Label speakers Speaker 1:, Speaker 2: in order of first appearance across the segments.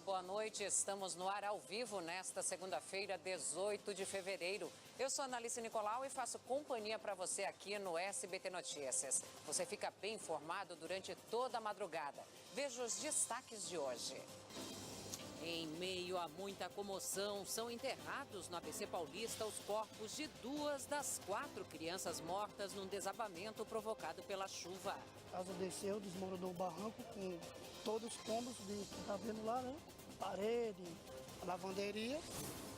Speaker 1: boa noite. Estamos no ar ao vivo nesta segunda-feira, 18 de fevereiro. Eu sou a Analice Nicolau e faço companhia para você aqui no SBT Notícias. Você fica bem informado durante toda a madrugada. Veja os destaques de hoje. Em meio a muita comoção, são enterrados no ABC Paulista os corpos de 2 das 4 crianças mortas num desabamento provocado pela chuva.
Speaker 2: A casa desceu, desmoronou o barranco com todos os tombos que está vendo lá, né? Parede, lavanderia.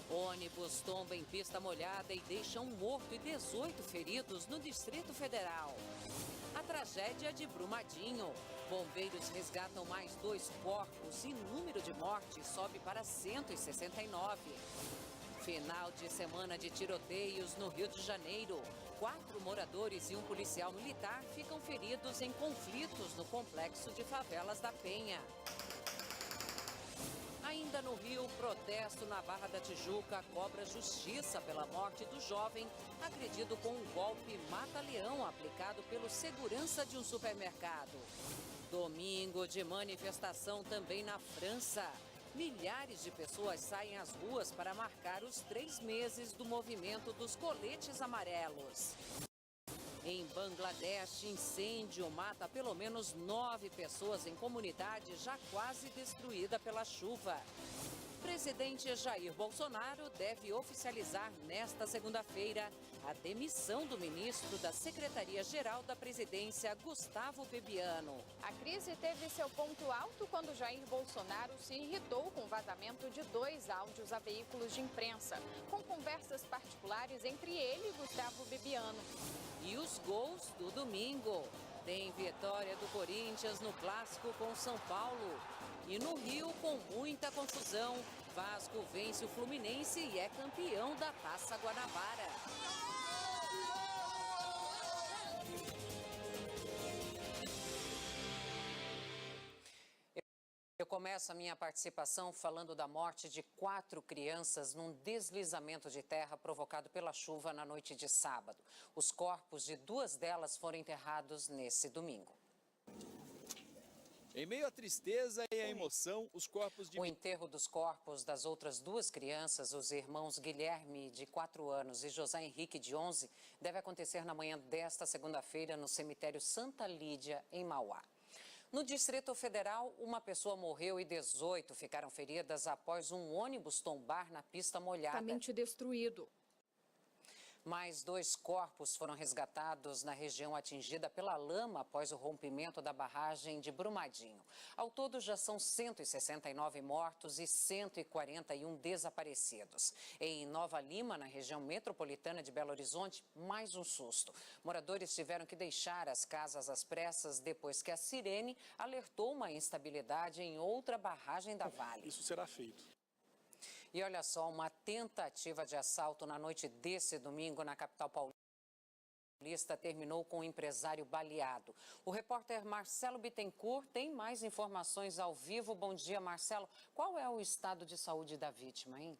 Speaker 1: Ônibus tomba em pista molhada e deixa um morto e 18 feridos no Distrito Federal. A tragédia de Brumadinho. Bombeiros resgatam mais 2 corpos e número de mortes sobe para 169. Final de semana de tiroteios no Rio de Janeiro. 4 moradores e um policial militar ficam feridos em conflitos no complexo de favelas da Penha. Ainda no Rio, protesto na Barra da Tijuca cobra justiça pela morte do jovem agredido com um golpe mata-leão aplicado pelo segurança de um supermercado. Domingo de manifestação também na França. Milhares de pessoas saem às ruas para marcar os 3 meses do movimento dos coletes amarelos. Em Bangladesh, incêndio mata pelo menos 9 pessoas em comunidade já quase destruída pela chuva. Presidente Jair Bolsonaro deve oficializar nesta segunda-feira a demissão do ministro da Secretaria-Geral da Presidência, Gustavo Bebiano.
Speaker 3: A crise teve seu ponto alto quando Jair Bolsonaro se irritou com o vazamento de 2 áudios a veículos de imprensa, com conversas particulares entre ele e Gustavo Bebiano.
Speaker 1: E os gols do domingo. Tem vitória do Corinthians no clássico com São Paulo. E no Rio, com muita confusão, Vasco vence o Fluminense e é campeão da Taça Guanabara. Eu começo a minha participação falando da morte de 4 crianças num deslizamento de terra provocado pela chuva na noite de sábado. Os corpos de 2 delas foram enterrados nesse domingo.
Speaker 4: Em meio à tristeza e à emoção, os corpos de...
Speaker 1: O enterro dos corpos das outras 2 crianças, os irmãos Guilherme, de 4 anos, e José Henrique, de 11, deve acontecer na manhã desta segunda-feira no cemitério Santa Lídia, em Mauá. No Distrito Federal, uma pessoa morreu e 18 ficaram feridas após um ônibus tombar na pista molhada.
Speaker 3: Totalmente destruído.
Speaker 1: Mais 2 corpos foram resgatados na região atingida pela lama após o rompimento da barragem de Brumadinho. Ao todo, já são 169 mortos e 141 desaparecidos. Em Nova Lima, na região metropolitana de Belo Horizonte, mais um susto. Moradores tiveram que deixar as casas às pressas depois que a Sirene alertou uma instabilidade em outra barragem da Vale.
Speaker 5: Isso será feito.
Speaker 1: E olha só, uma tentativa de assalto na noite desse domingo na capital paulista terminou com um empresário baleado. O repórter Marcelo Bittencourt tem mais informações ao vivo. Bom dia, Marcelo. Qual é o estado de saúde da vítima, hein?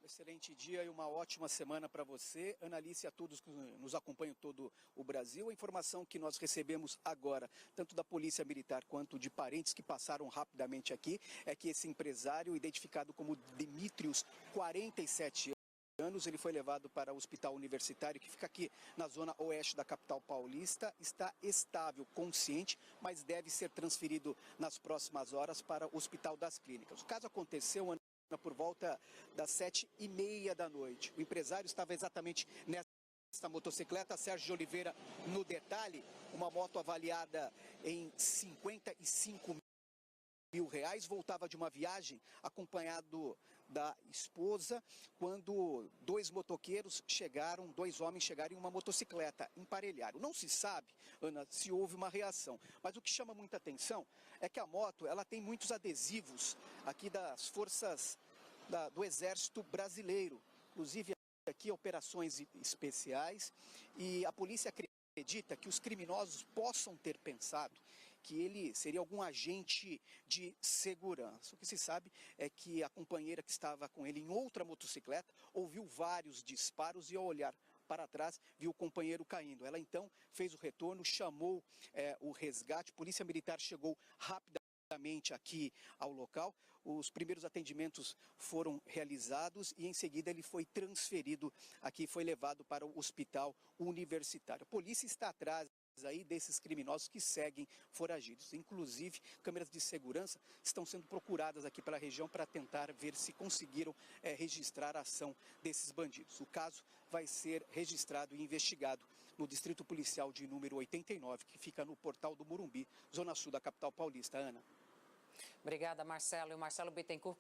Speaker 6: Excelente dia e uma ótima semana para você, Analice, a todos que nos acompanham todo o Brasil. A informação que nós recebemos agora, tanto da Polícia Militar quanto de parentes que passaram rapidamente aqui, é que esse empresário, identificado como Demetrios, 47 anos, ele foi levado para o hospital universitário que fica aqui na zona oeste da capital paulista, está estável, consciente, mas deve ser transferido nas próximas horas para o Hospital das Clínicas. O caso aconteceu por volta das 7h30 da noite. O empresário estava exatamente nessa motocicleta, Sérgio de Oliveira, no detalhe, uma moto avaliada em 55 mil reais, voltava de uma viagem acompanhado da esposa, quando 2 motoqueiros chegaram, 2 homens chegaram em uma motocicleta, emparelharam. Não se sabe, Ana, se houve uma reação, mas o que chama muita atenção é que a moto, ela tem muitos adesivos aqui das forças do Exército Brasileiro, inclusive aqui operações especiais, e a polícia acredita que os criminosos possam ter pensado que ele seria algum agente de segurança. O que se sabe é que a companheira que estava com ele em outra motocicleta ouviu vários disparos e, ao olhar para trás, viu o companheiro caindo. Ela então fez o retorno, chamou o resgate, a polícia militar chegou rapidamente diariamente aqui ao local. Os primeiros atendimentos foram realizados e em seguida ele foi transferido aqui, foi levado para o hospital universitário. A polícia está atrás aí desses criminosos que seguem foragidos. Inclusive, câmeras de segurança estão sendo procuradas aqui pela região para tentar ver se conseguiram registrar a ação desses bandidos. O caso vai ser registrado e investigado no Distrito Policial de número 89, que fica no Portal do Morumbi, zona sul da capital paulista. Ana.
Speaker 1: Obrigada, Marcelo. E o Marcelo Bittencourt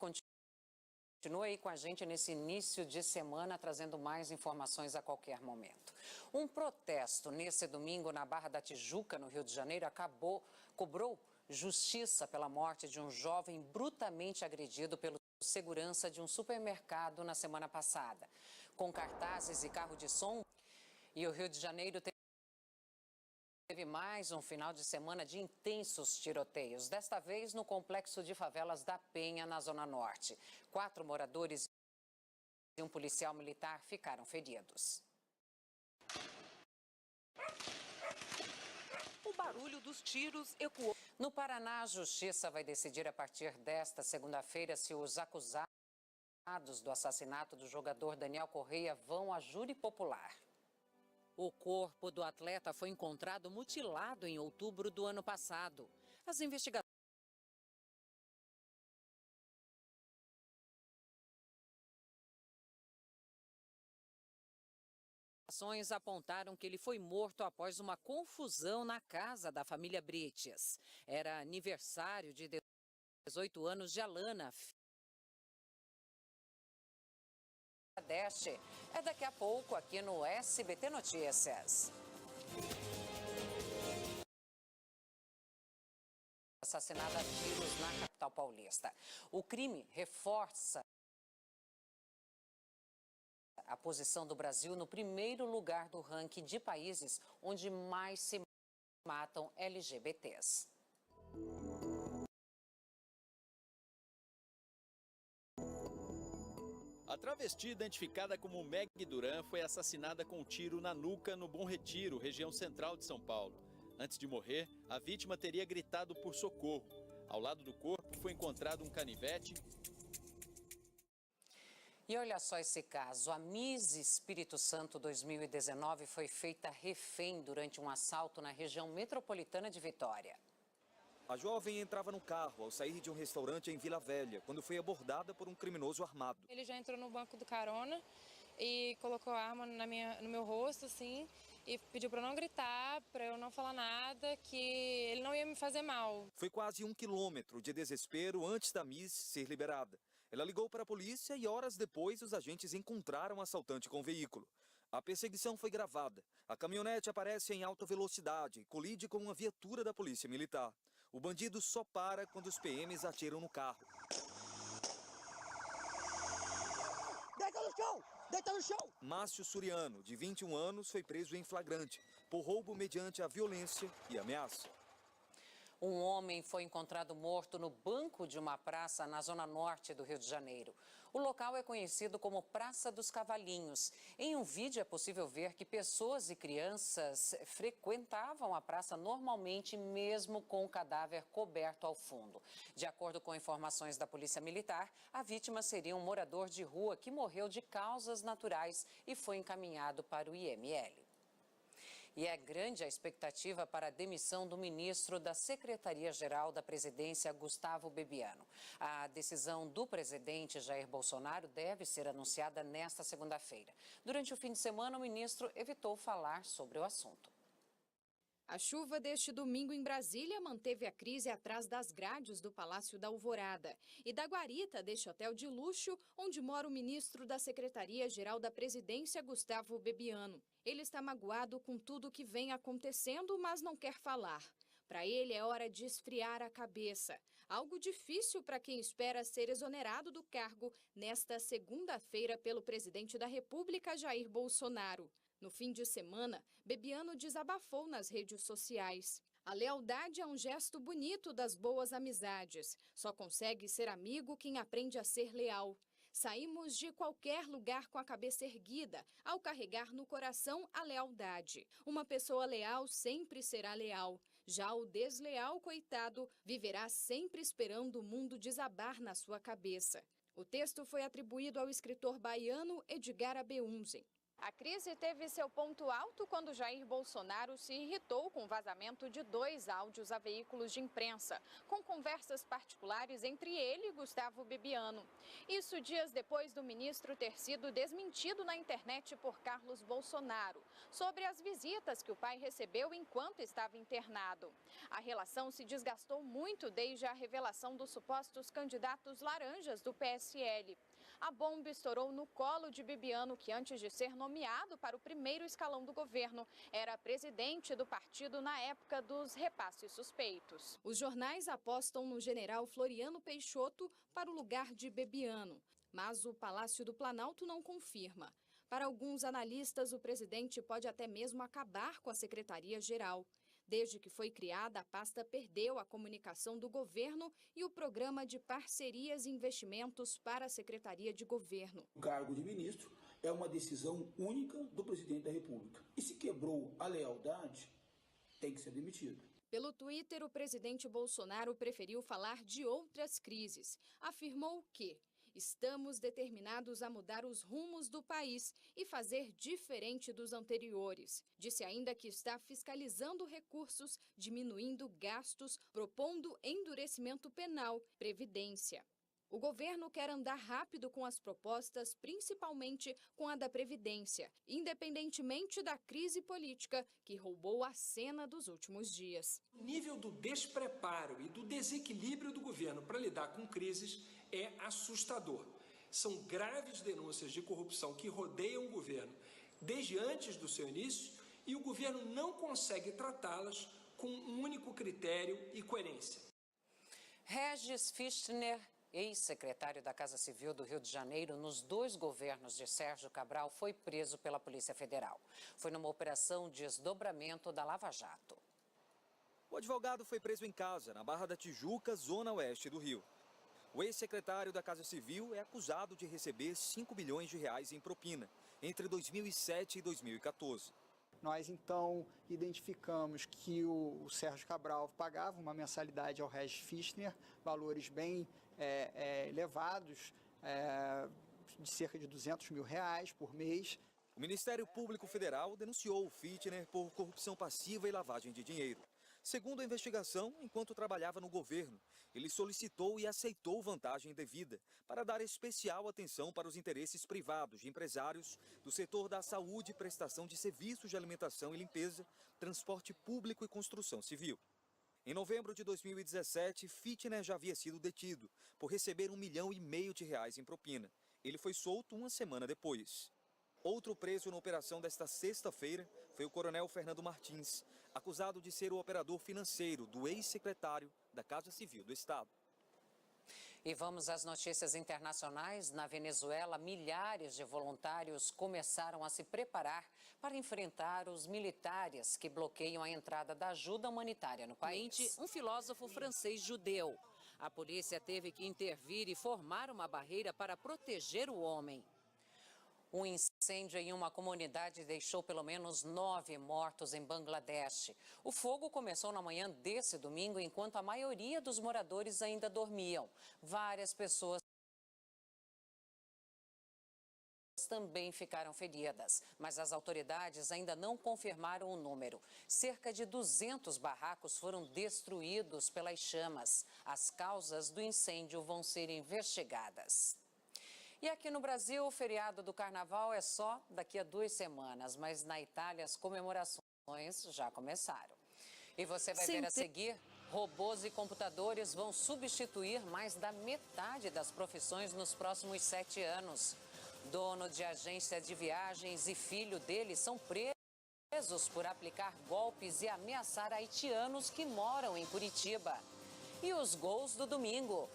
Speaker 1: continua aí com a gente nesse início de semana, trazendo mais informações a qualquer momento. Um protesto nesse domingo na Barra da Tijuca, no Rio de Janeiro, cobrou justiça pela morte de um jovem brutalmente agredido pelo segurança de um supermercado na semana passada. Com cartazes e carro de som, e o Rio de Janeiro teve mais um final de semana de intensos tiroteios, desta vez no complexo de favelas da Penha, na Zona Norte. 4 moradores e um policial militar ficaram feridos. O barulho dos tiros ecoou. No Paraná, a Justiça vai decidir a partir desta segunda-feira se os acusados do assassinato do jogador Daniel Correia vão a júri popular. O corpo do atleta foi encontrado mutilado em outubro do ano passado. As investigações apontaram que ele foi morto após uma confusão na casa da família Brites. Era aniversário de 18 anos de Alana. É daqui a pouco aqui no SBT Notícias. Assassinada a tiros na capital paulista. O crime reforça a posição do Brasil no primeiro lugar do ranking de países onde mais se matam LGBTs.
Speaker 4: A travesti, identificada como Meg Duran, foi assassinada com um tiro na nuca no Bom Retiro, região central de São Paulo. Antes de morrer, a vítima teria gritado por socorro. Ao lado do corpo foi encontrado um canivete.
Speaker 1: E olha só esse caso. A Miss Espírito Santo 2019 foi feita refém durante um assalto na região metropolitana de Vitória.
Speaker 5: A jovem entrava no carro ao sair de um restaurante em Vila Velha, quando foi abordada por um criminoso armado.
Speaker 7: Ele já entrou no banco do carona e colocou a arma no meu rosto, assim, e pediu para eu não gritar, para eu não falar nada, que ele não ia me fazer mal.
Speaker 5: Foi quase 1 quilômetro de desespero antes da Miss ser liberada. Ela ligou para a polícia e horas depois os agentes encontraram o assaltante com o veículo. A perseguição foi gravada. A caminhonete aparece em alta velocidade e colide com uma viatura da polícia militar. O bandido só para quando os PMs atiram no carro.
Speaker 2: Deita no chão! Deita no chão!
Speaker 5: Márcio Suriano, de 21 anos, foi preso em flagrante por roubo mediante a violência e ameaça.
Speaker 1: Um homem foi encontrado morto no banco de uma praça na zona norte do Rio de Janeiro. O local é conhecido como Praça dos Cavalinhos. Em um vídeo é possível ver que pessoas e crianças frequentavam a praça normalmente, mesmo com o cadáver coberto ao fundo. De acordo com informações da Polícia Militar, a vítima seria um morador de rua que morreu de causas naturais e foi encaminhado para o IML. E é grande a expectativa para a demissão do ministro da Secretaria-Geral da Presidência, Gustavo Bebiano. A decisão do presidente Jair Bolsonaro deve ser anunciada nesta segunda-feira. Durante o fim de semana, o ministro evitou falar sobre o assunto.
Speaker 3: A chuva deste domingo em Brasília manteve a crise atrás das grades do Palácio da Alvorada e da guarita deste hotel de luxo, onde mora o ministro da Secretaria-Geral da Presidência, Gustavo Bebiano. Ele está magoado com tudo que vem acontecendo, mas não quer falar. Para ele é hora de esfriar a cabeça, algo difícil para quem espera ser exonerado do cargo nesta segunda-feira pelo presidente da República, Jair Bolsonaro. No fim de semana, Bebiano desabafou nas redes sociais. A lealdade é um gesto bonito das boas amizades. Só consegue ser amigo quem aprende a ser leal. Saímos de qualquer lugar com a cabeça erguida, ao carregar no coração a lealdade. Uma pessoa leal sempre será leal. Já o desleal coitado viverá sempre esperando o mundo desabar na sua cabeça. O texto foi atribuído ao escritor baiano Edgar Abeunzen. A crise teve seu ponto alto quando Jair Bolsonaro se irritou com o vazamento de 2 áudios a veículos de imprensa, com conversas particulares entre ele e Gustavo Bibiano. Isso dias depois do ministro ter sido desmentido na internet por Carlos Bolsonaro, sobre as visitas que o pai recebeu enquanto estava internado. A relação se desgastou muito desde a revelação dos supostos candidatos laranjas do PSL. A bomba estourou no colo de Bibiano, que antes de ser nomeado para o primeiro escalão do governo, era presidente do partido na época dos repasses suspeitos. Os jornais apostam no general Floriano Peixoto para o lugar de Bibiano, mas o Palácio do Planalto não confirma. Para alguns analistas, o presidente pode até mesmo acabar com a Secretaria-Geral. Desde que foi criada, a pasta perdeu a comunicação do governo e o programa de parcerias e investimentos para a Secretaria de Governo.
Speaker 8: O cargo de ministro é uma decisão única do presidente da República. E se quebrou a lealdade, tem que ser demitido.
Speaker 3: Pelo Twitter, o presidente Bolsonaro preferiu falar de outras crises. Afirmou que estamos determinados a mudar os rumos do país e fazer diferente dos anteriores. Disse ainda que está fiscalizando recursos, diminuindo gastos, propondo endurecimento penal, previdência. O governo quer andar rápido com as propostas, principalmente com a da Previdência, independentemente da crise política que roubou a cena dos últimos dias.
Speaker 9: O nível do despreparo e do desequilíbrio do governo para lidar com crises é assustador. São graves denúncias de corrupção que rodeiam o governo desde antes do seu início e o governo não consegue tratá-las com um único critério e coerência.
Speaker 1: Regis Fichtner, ex-secretário da Casa Civil do Rio de Janeiro nos 2 governos de Sérgio Cabral, foi preso pela Polícia Federal. Foi numa operação de desdobramento da Lava Jato.
Speaker 5: O advogado foi preso em casa, na Barra da Tijuca, zona oeste do Rio. O ex-secretário da Casa Civil é acusado de receber 5 bilhões de reais em propina entre 2007 e 2014.
Speaker 10: Nós, então, identificamos que o Sérgio Cabral pagava uma mensalidade ao Regis Fichtner, valores bem elevados, de cerca de 200 mil reais por mês.
Speaker 5: O Ministério Público Federal denunciou o Fichtner por corrupção passiva e lavagem de dinheiro. Segundo a investigação, enquanto trabalhava no governo, ele solicitou e aceitou vantagem indevida para dar especial atenção para os interesses privados de empresários do setor da saúde, prestação de serviços de alimentação e limpeza, transporte público e construção civil. Em novembro de 2017, Fichtner já havia sido detido por receber 1,5 milhão de reais em propina. Ele foi solto uma semana depois. Outro preso na operação desta sexta-feira foi o coronel Fernando Martins, acusado de ser o operador financeiro do ex-secretário da Casa Civil do Estado.
Speaker 1: E vamos às notícias internacionais. Na Venezuela, milhares de voluntários começaram a se preparar para enfrentar os militares que bloqueiam a entrada da ajuda humanitária no país. Um filósofo francês judeu. A polícia teve que intervir e formar uma barreira para proteger o homem. Um incêndio em uma comunidade deixou pelo menos 9 mortos em Bangladesh. O fogo começou na manhã desse domingo, enquanto a maioria dos moradores ainda dormiam. Várias pessoas também ficaram feridas, mas as autoridades ainda não confirmaram o número. Cerca de 200 barracos foram destruídos pelas chamas. As causas do incêndio vão ser investigadas. E aqui no Brasil, o feriado do Carnaval é só daqui a 2 semanas, mas na Itália as comemorações já começaram. E você vai ver a seguir, robôs e computadores vão substituir mais da metade das profissões nos próximos 7 anos. Dono de agência de viagens e filho dele são presos por aplicar golpes e ameaçar haitianos que moram em Curitiba. E os gols do domingo.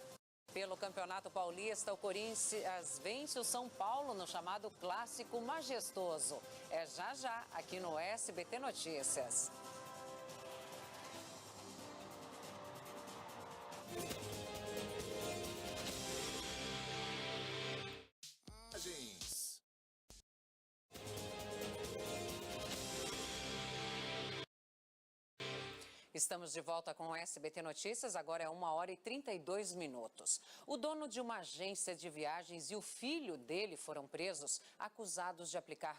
Speaker 1: Pelo Campeonato Paulista, o Corinthians vence o São Paulo no chamado Clássico Majestoso. É já, aqui no SBT Notícias. Estamos de volta com o SBT Notícias, agora é 1h32. O dono de uma agência de viagens e o filho dele foram presos, acusados de aplicar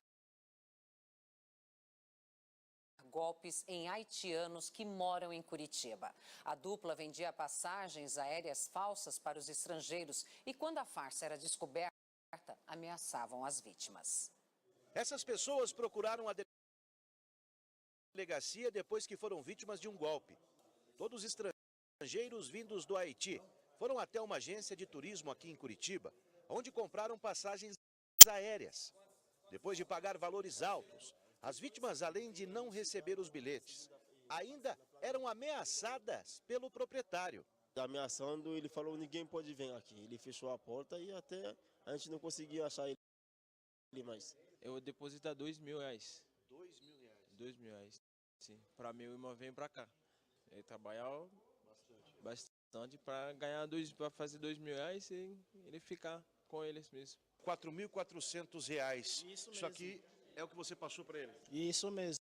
Speaker 1: golpes em haitianos que moram em Curitiba. A dupla vendia passagens aéreas falsas para os estrangeiros e, quando a farsa era descoberta, ameaçavam as vítimas.
Speaker 11: Essas pessoas procuraram a delegacia depois que foram vítimas de um golpe. Todos estrangeiros vindos do Haiti foram até uma agência de turismo aqui em Curitiba, onde compraram passagens aéreas. Depois de pagar valores altos, as vítimas, além de não receber os bilhetes, ainda eram ameaçadas pelo proprietário.
Speaker 12: Ameaçando, ele falou: ninguém pode vir aqui. Ele fechou a porta e até a gente não conseguia achar ele mais.
Speaker 13: Eu vou depositar R$2.000.
Speaker 11: R$2.000?
Speaker 13: R$2.000, sim. Para meu irmão vir para cá. Ele trabalha bastante para ganhar para fazer R$2.000 e ele ficar com eles mesmo.
Speaker 11: R$4.400. Isso aqui é o que você passou para ele?
Speaker 2: Isso mesmo.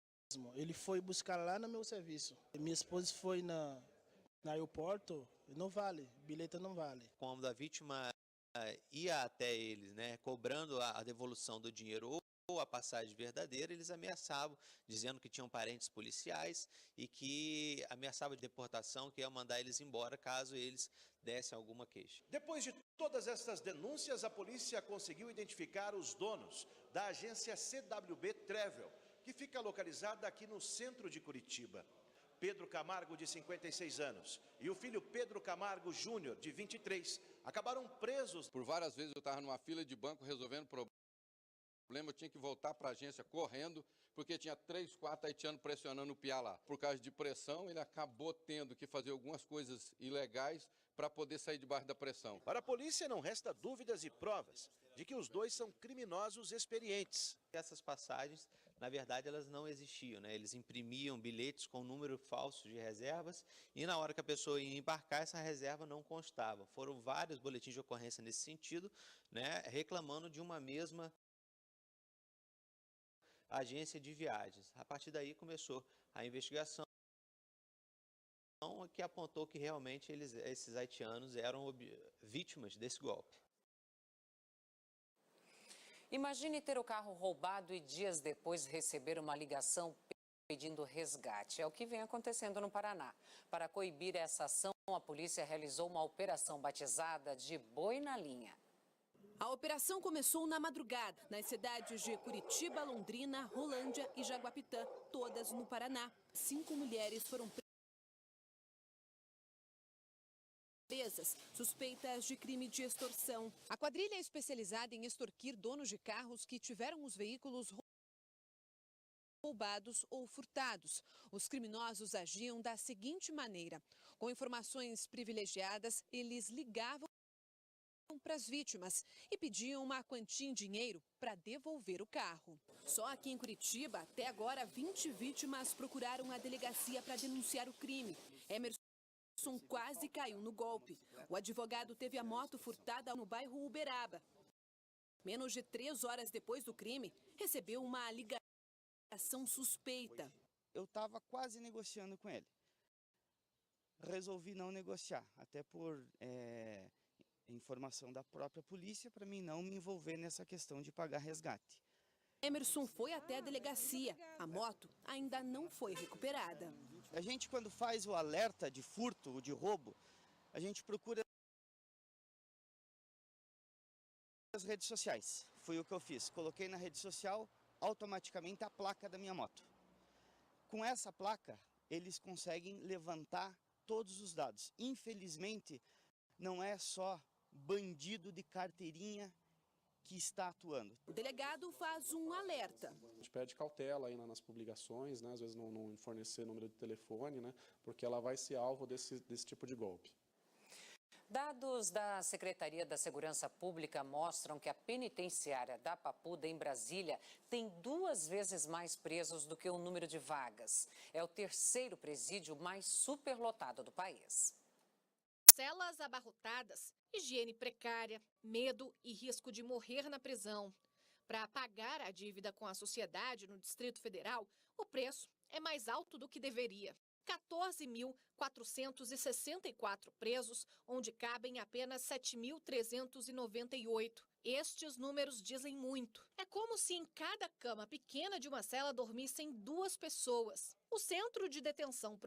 Speaker 2: Ele foi buscar lá no meu serviço. Minha esposa foi no aeroporto, não vale, bilhete não vale.
Speaker 14: Quando a vítima ia até eles, né, cobrando a devolução do dinheiro ou a passagem verdadeira, eles ameaçavam, dizendo que tinham parentes policiais e que ameaçavam de deportação, que ia mandar eles embora caso eles dessem alguma queixa.
Speaker 11: Depois de todas essas denúncias, a polícia conseguiu identificar os donos da agência CWB Travel, que fica localizada aqui no centro de Curitiba. Pedro Camargo, de 56 anos, e o filho Pedro Camargo Júnior, de 23, acabaram presos.
Speaker 15: Por várias vezes eu estava numa fila de banco resolvendo problema, eu tinha que voltar para a agência correndo, porque tinha 3, 4 haitianos pressionando o piá lá. Por causa de pressão, ele acabou tendo que fazer algumas coisas ilegais para poder sair debaixo da pressão.
Speaker 11: Para a polícia não resta dúvidas e provas de que os dois são criminosos experientes.
Speaker 14: Essas passagens, na verdade, elas não existiam, né? Eles imprimiam bilhetes com número falso de reservas e na hora que a pessoa ia embarcar, essa reserva não constava. Foram vários boletins de ocorrência nesse sentido, né, reclamando de uma mesma agência de viagens. A partir daí começou a investigação, que apontou que realmente esses haitianos eram vítimas desse golpe.
Speaker 1: Imagine ter o carro roubado e dias depois receber uma ligação pedindo resgate. É o que vem acontecendo no Paraná. Para coibir essa ação, a polícia realizou uma operação batizada de Boi na Linha.
Speaker 16: A operação começou na madrugada, nas cidades de Curitiba, Londrina, Rolândia e Jaguapitã, todas no Paraná. 5 mulheres foram presas, suspeitas de crime de extorsão.
Speaker 3: A quadrilha é especializada em extorquir donos de carros que tiveram os veículos roubados ou furtados. Os criminosos agiam da seguinte maneira: com informações privilegiadas, eles ligavam para as vítimas e pediam uma quantia em dinheiro para devolver o carro.
Speaker 16: Só aqui em Curitiba, até agora, 20 vítimas procuraram a delegacia para denunciar o crime. Emerson quase caiu no golpe. O advogado teve a moto furtada no bairro Uberaba. Menos de 3 horas depois do crime, recebeu uma ligação suspeita.
Speaker 10: Eu estava quase negociando com ele. Resolvi não negociar, até por informação da própria polícia, para mim não me envolver nessa questão de pagar resgate.
Speaker 16: Emerson foi até a delegacia. A moto ainda não foi recuperada.
Speaker 10: A gente, quando faz o alerta de furto ou de roubo, a gente procura as redes sociais. Foi o que eu fiz. Coloquei na rede social automaticamente a placa da minha moto. Com essa placa, eles conseguem levantar todos os dados. Infelizmente, não é só bandido de carteirinha que está atuando.
Speaker 16: O delegado faz um alerta.
Speaker 17: A gente pede cautela aí nas publicações, né? Às vezes não fornecer número de telefone, né? Porque ela vai ser alvo desse tipo de golpe.
Speaker 1: Dados da Secretaria da Segurança Pública mostram que a penitenciária da Papuda, em Brasília, tem 2 vezes mais presos do que o número de vagas. É o 3º presídio mais superlotado do país.
Speaker 3: Celas abarrotadas, higiene precária, medo e risco de morrer na prisão. Para pagar a dívida com a sociedade no Distrito Federal, o preço é mais alto do que deveria.
Speaker 18: 14.464 presos, onde cabem apenas 7.398. Estes números dizem muito. É como se em cada cama pequena de uma cela dormissem 2 pessoas. O Centro de Detenção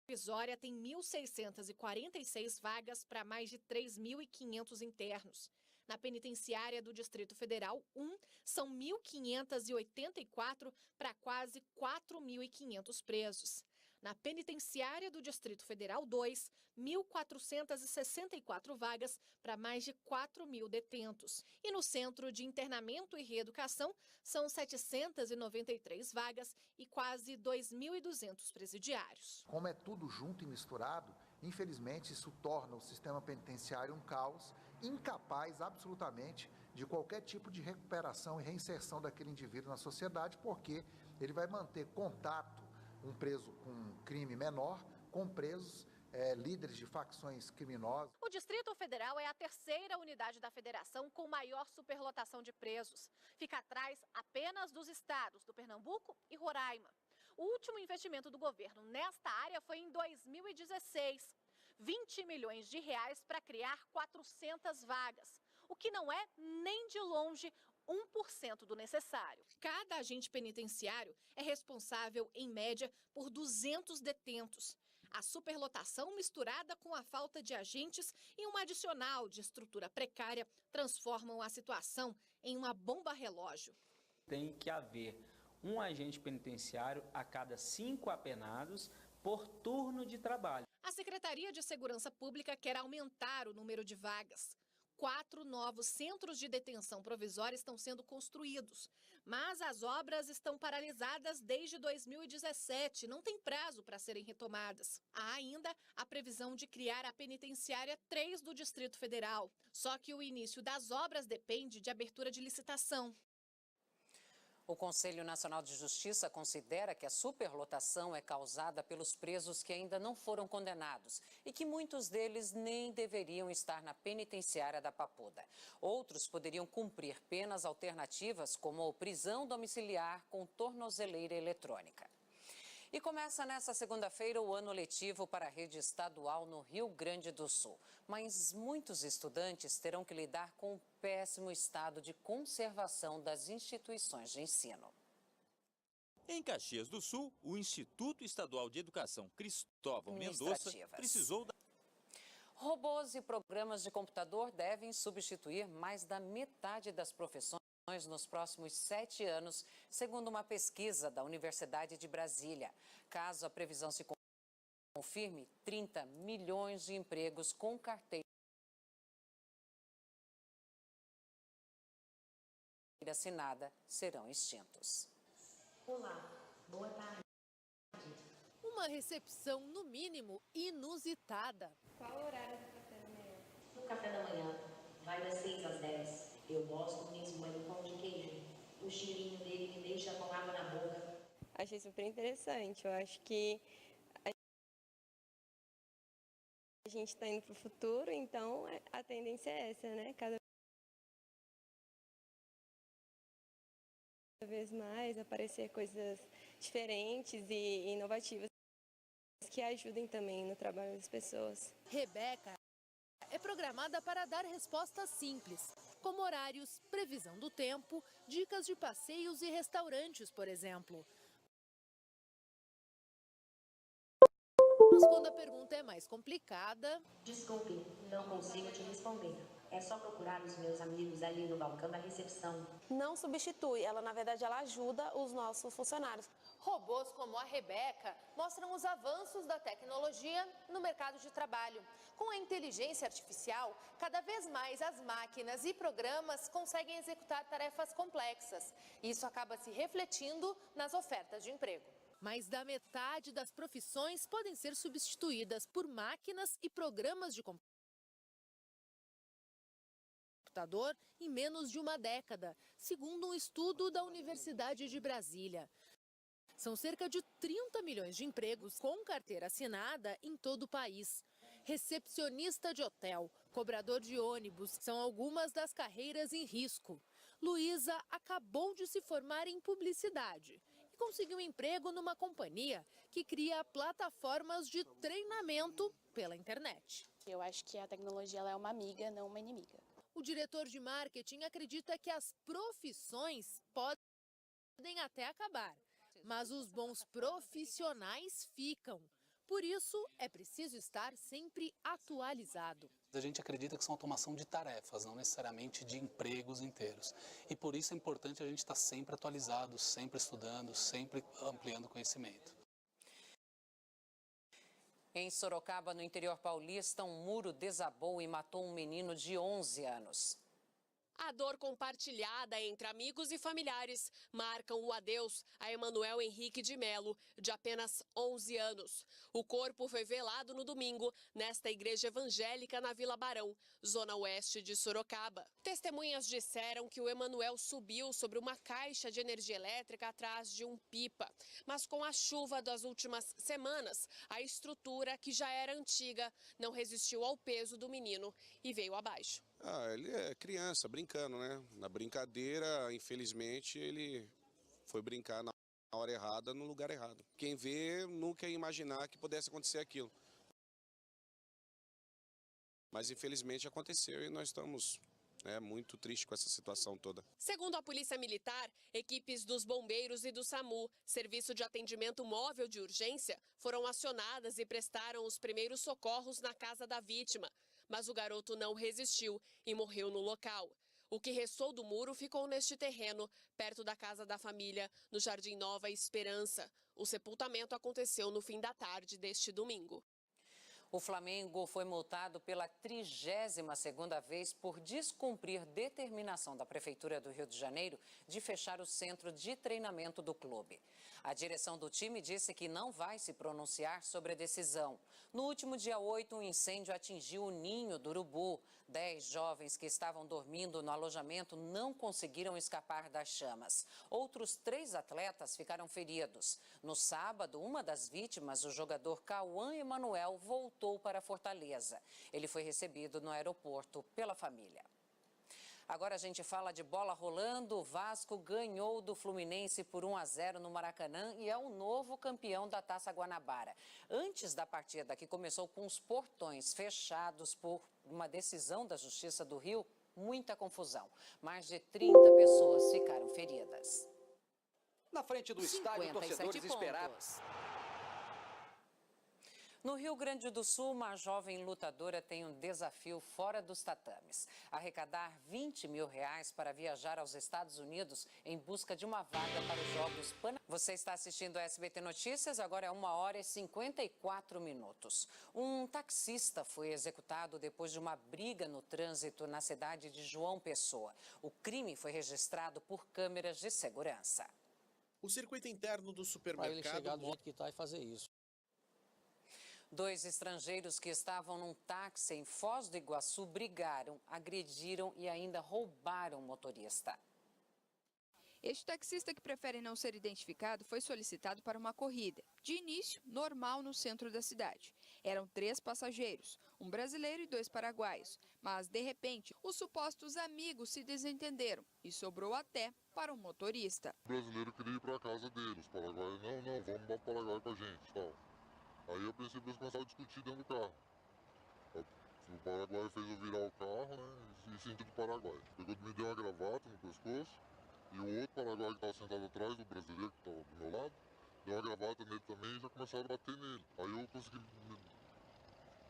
Speaker 18: Provisória tem 1.646 vagas para mais de 3.500 internos. Na penitenciária do Distrito Federal 1, são 1.584 para quase 4.500 presos. Na penitenciária do Distrito Federal 2, 1.464 vagas para mais de 4.000 detentos. E no Centro de Internamento e Reeducação, são 793 vagas e quase 2.200 presidiários.
Speaker 19: Como é tudo junto e misturado, infelizmente isso torna o sistema penitenciário um caos, incapaz absolutamente de qualquer tipo de recuperação e reinserção daquele indivíduo na sociedade, porque ele vai manter contato, um preso com crime menor, com presos líderes de facções criminosas.
Speaker 18: O Distrito Federal é a terceira unidade da federação com maior superlotação de presos. Fica atrás apenas dos estados do Pernambuco e Roraima. O último investimento do governo nesta área foi em 2016. 20 milhões de reais para criar 400 vagas, o que não é nem de longe 1% do necessário. Cada agente penitenciário é responsável, em média, por 200 detentos. A superlotação misturada com a falta de agentes e um adicional de estrutura precária transformam a situação em uma bomba relógio.
Speaker 20: Tem que haver um agente penitenciário a cada 5 apenados por turno de trabalho.
Speaker 18: A Secretaria de Segurança Pública quer aumentar o número de vagas. 4 novos centros de detenção provisória estão sendo construídos, mas as obras estão paralisadas desde 2017, não tem prazo para serem retomadas. Há ainda a previsão de criar a penitenciária 3 do Distrito Federal, só que o início das obras depende de abertura de licitação.
Speaker 1: O Conselho Nacional de Justiça considera que a superlotação é causada pelos presos que ainda não foram condenados e que muitos deles nem deveriam estar na penitenciária da Papuda. Outros poderiam cumprir penas alternativas, como prisão domiciliar com tornozeleira eletrônica. E começa nesta segunda-feira o ano letivo para a rede estadual no Rio Grande do Sul. Mas muitos estudantes terão que lidar com o péssimo estado de conservação das instituições de ensino.
Speaker 21: Em Caxias do Sul, o Instituto Estadual de Educação Cristóvão Mendonça precisou da...
Speaker 1: Robôs e programas de computador devem substituir mais da metade das profissões nos próximos 7 anos, segundo uma pesquisa da Universidade de Brasília. Caso a previsão se confirme, 30 milhões de empregos com carteira assinada serão extintos.
Speaker 22: Olá, boa tarde.
Speaker 18: Uma recepção, no mínimo, inusitada.
Speaker 22: Qual o horário do café da manhã? O café da manhã vai das 6 às 10. Eu gosto mesmo do pão de queijo. O cheirinho dele me deixa com água na boca.
Speaker 7: Achei super interessante. Eu acho que a gente está indo para o futuro, então a tendência é essa, né? Cada vez mais aparecer coisas diferentes e inovativas que ajudem também no trabalho das pessoas.
Speaker 18: Rebeca é programada para dar respostas simples, como horários, previsão do tempo, dicas de passeios e restaurantes, por exemplo. Mas quando a pergunta é mais complicada...
Speaker 22: Desculpe, não consigo te responder. É só procurar os meus amigos ali no balcão da recepção.
Speaker 23: Não substitui, na verdade ela ajuda os nossos funcionários.
Speaker 18: Robôs como a Rebeca mostram os avanços da tecnologia no mercado de trabalho. Com a inteligência artificial, cada vez mais as máquinas e programas conseguem executar tarefas complexas. Isso acaba se refletindo nas ofertas de emprego. Mais da metade das profissões podem ser substituídas por máquinas e programas de computador em menos de uma década, segundo um estudo da Universidade de Brasília. São cerca de 30 milhões de empregos com carteira assinada em todo o país. Recepcionista de hotel, cobrador de ônibus, são algumas das carreiras em risco. Luísa acabou de se formar em publicidade e conseguiu um emprego numa companhia que
Speaker 4: que cria plataformas de treinamento pela internet.
Speaker 23: Eu acho que a tecnologia ela é uma amiga, não uma inimiga.
Speaker 4: O diretor de marketing acredita que as profissões podem até acabar, mas os bons profissionais ficam. Por isso, é preciso estar sempre atualizado.
Speaker 6: A gente acredita que são automação de tarefas, não necessariamente de empregos inteiros. E por isso é importante a gente estar sempre atualizado, sempre estudando, sempre ampliando conhecimento.
Speaker 1: Em Sorocaba, no interior paulista, um muro desabou e matou um menino de 11 anos.
Speaker 8: A dor compartilhada entre amigos e familiares marcam o adeus a Emanuel Henrique de Melo, de apenas 11 anos. O corpo foi velado no domingo, nesta igreja evangélica na Vila Barão, zona oeste de Sorocaba. Testemunhas disseram que o Emanuel subiu sobre uma caixa de energia elétrica atrás de um pipa. Mas com a chuva das últimas semanas, a estrutura, que já era antiga, não resistiu ao peso do menino e veio abaixo.
Speaker 24: Ele é criança, brincando, né? Na brincadeira, infelizmente, ele foi brincar na hora errada, no lugar errado. Quem vê nunca ia imaginar que pudesse acontecer aquilo. Mas infelizmente aconteceu e nós estamos muito tristes com essa situação toda.
Speaker 8: Segundo a Polícia Militar, equipes dos bombeiros e do SAMU, Serviço de Atendimento Móvel de Urgência, foram acionadas e prestaram os primeiros socorros na casa da vítima. Mas o garoto não resistiu e morreu no local. O que restou do muro ficou neste terreno, perto da casa da família, no Jardim Nova Esperança. O sepultamento aconteceu no fim da tarde deste domingo.
Speaker 1: O Flamengo foi multado pela 32ª vez por descumprir determinação da Prefeitura do Rio de Janeiro de fechar o centro de treinamento do clube. A direção do time disse que não vai se pronunciar sobre a decisão. No último dia 8, um incêndio atingiu o Ninho do Urubu. 10 jovens que estavam dormindo no alojamento não conseguiram escapar das chamas. Outros 3 atletas ficaram feridos. No sábado, uma das vítimas, o jogador Cauã Emanuel, voltou para Fortaleza. Ele foi recebido no aeroporto pela família. Agora a gente fala de bola rolando. O Vasco ganhou do Fluminense por 1-0 no Maracanã e é o novo campeão da Taça Guanabara. Antes da partida, que começou com os portões fechados por uma decisão da Justiça do Rio, muita confusão. Mais de 30 pessoas ficaram feridas.
Speaker 25: Na frente do estádio, torcedores esperavam.
Speaker 1: No Rio Grande do Sul, uma jovem lutadora tem um desafio fora dos tatames: arrecadar R$20 mil para viajar aos Estados Unidos em busca de uma vaga para os Jogos Pan. Você está assistindo a SBT Notícias, agora é 1h54. Um taxista foi executado depois de uma briga no trânsito na cidade de João Pessoa. O crime foi registrado por câmeras de segurança.
Speaker 11: O circuito interno do supermercado...
Speaker 26: Para ele chegar do jeito que está e fazer isso.
Speaker 1: 2 estrangeiros que estavam num táxi em Foz do Iguaçu brigaram, agrediram e ainda roubaram o motorista.
Speaker 3: Este taxista, que prefere não ser identificado, foi solicitado para uma corrida, de início normal no centro da cidade. Eram 3 passageiros, um brasileiro e 2 paraguaios. Mas, de repente, os supostos amigos se desentenderam e sobrou até para o motorista.
Speaker 27: O brasileiro queria ir para a casa dele, os paraguaios, não, vamos para o Paraguai com a gente, tal. Aí, a princípio, eles começaram a discutir dentro do carro. O paraguaio fez eu virar o carro, e sentido Paraguai. Pegou, me deu uma gravata no pescoço, e o outro paraguaio que estava sentado atrás, o brasileiro que estava do meu lado, deu uma gravata nele também e já começaram a bater nele. Aí eu consegui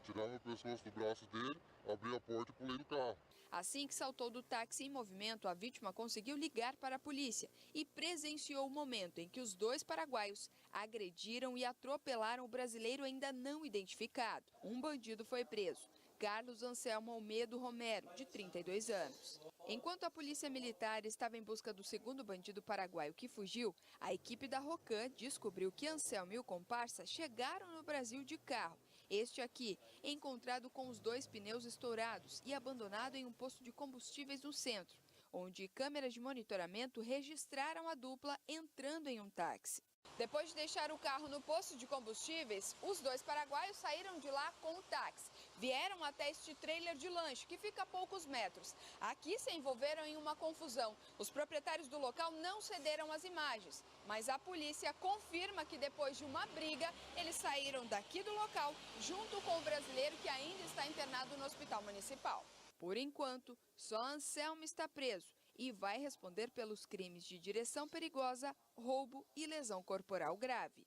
Speaker 27: tirar meu pescoço do braço dele, abri a porta e pulei do carro.
Speaker 3: Assim que saltou do táxi em movimento, a vítima conseguiu ligar para a polícia e presenciou o momento em que os 2 paraguaios agrediram e atropelaram o brasileiro ainda não identificado. Um bandido foi preso, Carlos Anselmo Almedo Romero, de 32 anos. Enquanto a polícia militar estava em busca do segundo bandido paraguaio que fugiu, a equipe da Rocan descobriu que Anselmo e o comparsa chegaram no Brasil de carro. Este aqui, encontrado com os 2 pneus estourados e abandonado em um posto de combustíveis no centro, onde câmeras de monitoramento registraram a dupla entrando em um táxi.
Speaker 2: Depois de deixar o carro no posto de combustíveis, os dois paraguaios saíram de lá com o táxi. Vieram até este trailer de lanche, que fica a poucos metros. Aqui se envolveram em uma confusão. Os proprietários do local não cederam às imagens, mas a polícia confirma que depois de uma briga, eles saíram daqui do local, junto com o brasileiro que ainda está internado no hospital municipal. Por enquanto, só Anselmo está preso e vai responder pelos crimes de direção perigosa, roubo e lesão corporal grave.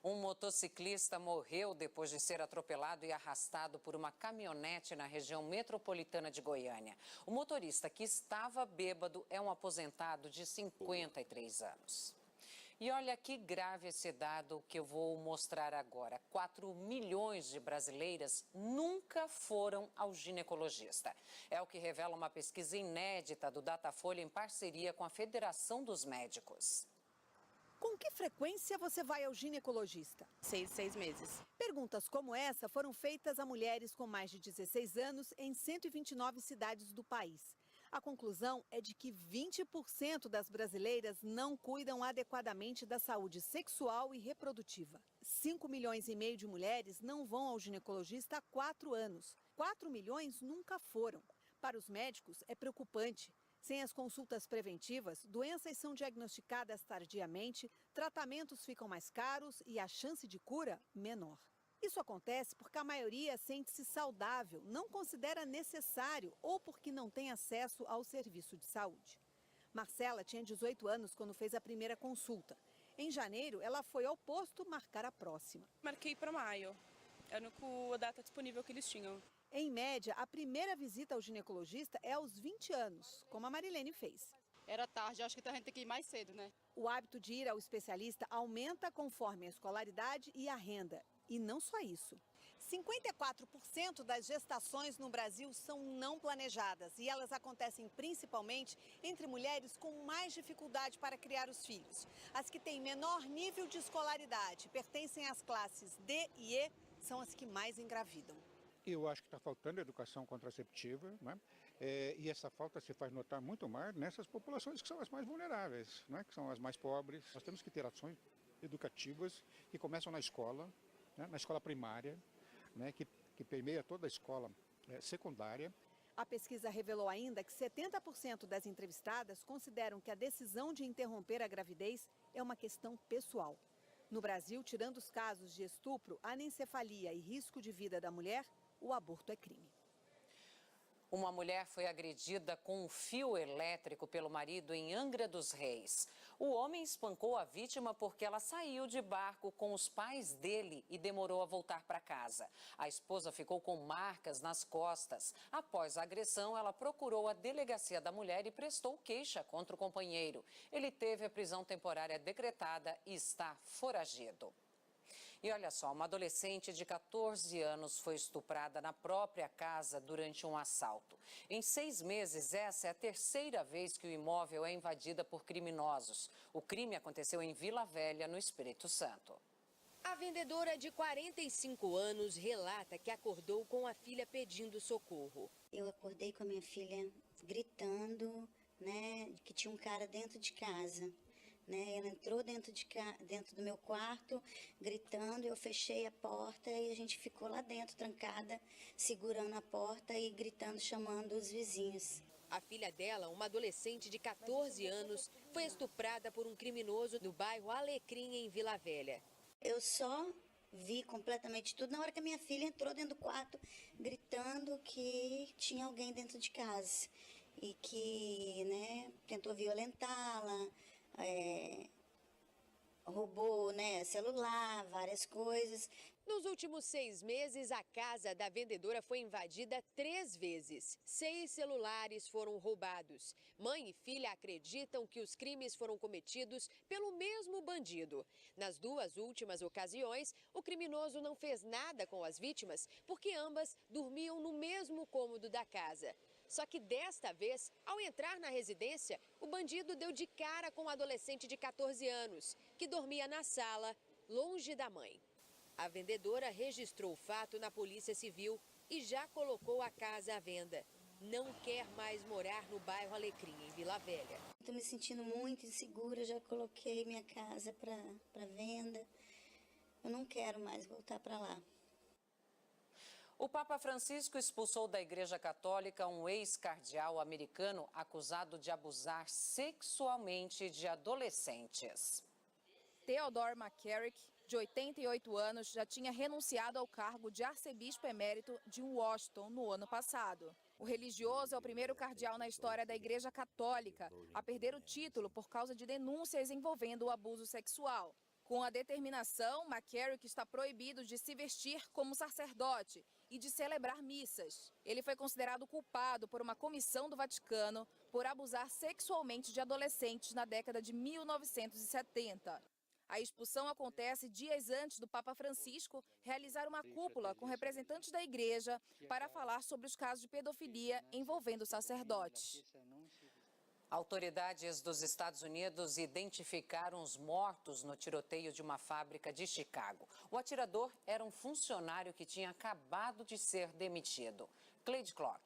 Speaker 1: Um motociclista morreu depois de ser atropelado e arrastado por uma caminhonete na região metropolitana de Goiânia. O motorista, que estava bêbado, é um aposentado de 53 anos. E olha que grave esse dado que eu vou mostrar agora. 4 milhões de brasileiras nunca foram ao ginecologista. É o que revela uma pesquisa inédita do Datafolha em parceria com a Federação dos Médicos.
Speaker 5: Com que frequência você vai ao ginecologista?
Speaker 9: 6 meses.
Speaker 5: Perguntas como essa foram feitas a mulheres com mais de 16 anos em 129 cidades do país. A conclusão é de que 20% das brasileiras não cuidam adequadamente da saúde sexual e reprodutiva. 5,5 milhões de mulheres não vão ao ginecologista há 4 anos. 4 milhões nunca foram. Para os médicos, é preocupante. Sem as consultas preventivas, doenças são diagnosticadas tardiamente, tratamentos ficam mais caros e a chance de cura menor. Isso acontece porque a maioria sente-se saudável, não considera necessário ou porque não tem acesso ao serviço de saúde. Marcela tinha 18 anos quando fez a primeira consulta. Em janeiro, ela foi ao posto marcar a próxima.
Speaker 9: Marquei para maio. Era a data disponível que eles tinham.
Speaker 5: Em média, a primeira visita ao ginecologista é aos 20 anos, como a Marilene fez.
Speaker 9: Era tarde, acho que a gente tem que ir mais cedo, né?
Speaker 5: O hábito de ir ao especialista aumenta conforme a escolaridade e a renda. E não só isso. 54% das gestações no Brasil são não planejadas e elas acontecem principalmente entre mulheres com mais dificuldade para criar os filhos. As que têm menor nível de escolaridade, pertencem às classes D e E, são as que mais engravidam.
Speaker 12: Eu acho que está faltando educação contraceptiva, né? E essa falta se faz notar muito mais nessas populações que são as mais vulneráveis, né? Que são as mais pobres. Nós temos que ter ações educativas que começam na escola, né? Na escola primária, né? Que permeia toda a escola secundária.
Speaker 5: A pesquisa revelou ainda que 70% das entrevistadas consideram que a decisão de interromper a gravidez é uma questão pessoal. No Brasil, tirando os casos de estupro, anencefalia e risco de vida da mulher, o aborto é crime.
Speaker 1: Uma mulher foi agredida com um fio elétrico pelo marido em Angra dos Reis. O homem espancou a vítima porque ela saiu de barco com os pais dele e demorou a voltar para casa. A esposa ficou com marcas nas costas. Após a agressão, ela procurou a delegacia da mulher e prestou queixa contra o companheiro. Ele teve a prisão temporária decretada e está foragido. E olha só, uma adolescente de 14 anos foi estuprada na própria casa durante um assalto. Em 6 meses, essa é a 3ª vez que o imóvel é invadido por criminosos. O crime aconteceu em Vila Velha, no Espírito Santo.
Speaker 13: A vendedora de 45 anos relata que acordou com a filha pedindo socorro.
Speaker 14: Eu acordei com a minha filha gritando, né, que tinha um cara dentro de casa. Ela entrou dentro do meu quarto, gritando, eu fechei a porta e a gente ficou lá dentro, trancada, segurando a porta e gritando, chamando os vizinhos.
Speaker 13: A filha dela, uma adolescente de 14 anos, foi estuprada por um criminoso no bairro Alecrim, em Vila Velha.
Speaker 14: Eu só vi completamente tudo na hora que a minha filha entrou dentro do quarto, gritando que tinha alguém dentro de casa e que, tentou violentá-la. Roubou, celular, várias coisas.
Speaker 13: Nos últimos 6 meses, a casa da vendedora foi invadida 3 vezes. 6 celulares foram roubados. Mãe e filha acreditam que os crimes foram cometidos pelo mesmo bandido. Nas 2 últimas ocasiões, o criminoso não fez nada com as vítimas porque ambas dormiam no mesmo cômodo da casa. Só que desta vez, ao entrar na residência, o bandido deu de cara com um adolescente de 14 anos, que dormia na sala, longe da mãe. A vendedora registrou o fato na Polícia Civil e já colocou a casa à venda. não quer mais morar no bairro Alecrim, em Vila Velha.
Speaker 14: Estou me sentindo muito insegura, já coloquei minha casa para venda. Eu não quero mais voltar para lá.
Speaker 1: O Papa Francisco expulsou da Igreja Católica um ex-cardeal americano acusado de abusar sexualmente de adolescentes.
Speaker 2: Theodore McCarrick, de 88 anos, já tinha renunciado ao cargo de arcebispo emérito de Washington no ano passado. O religioso é o primeiro cardeal na história da Igreja Católica a perder o título por causa de denúncias envolvendo o abuso sexual. Com a determinação, McCarrick está proibido de se vestir como sacerdote e de celebrar missas. Ele foi considerado culpado por uma comissão do Vaticano por abusar sexualmente de adolescentes na década de 1970. A expulsão acontece dias antes do Papa Francisco realizar uma cúpula com representantes da igreja para falar sobre os casos de pedofilia envolvendo sacerdotes.
Speaker 1: Autoridades dos Estados Unidos identificaram os mortos no tiroteio de uma fábrica de Chicago. O atirador era um funcionário que tinha acabado de ser demitido. Cleide Clock.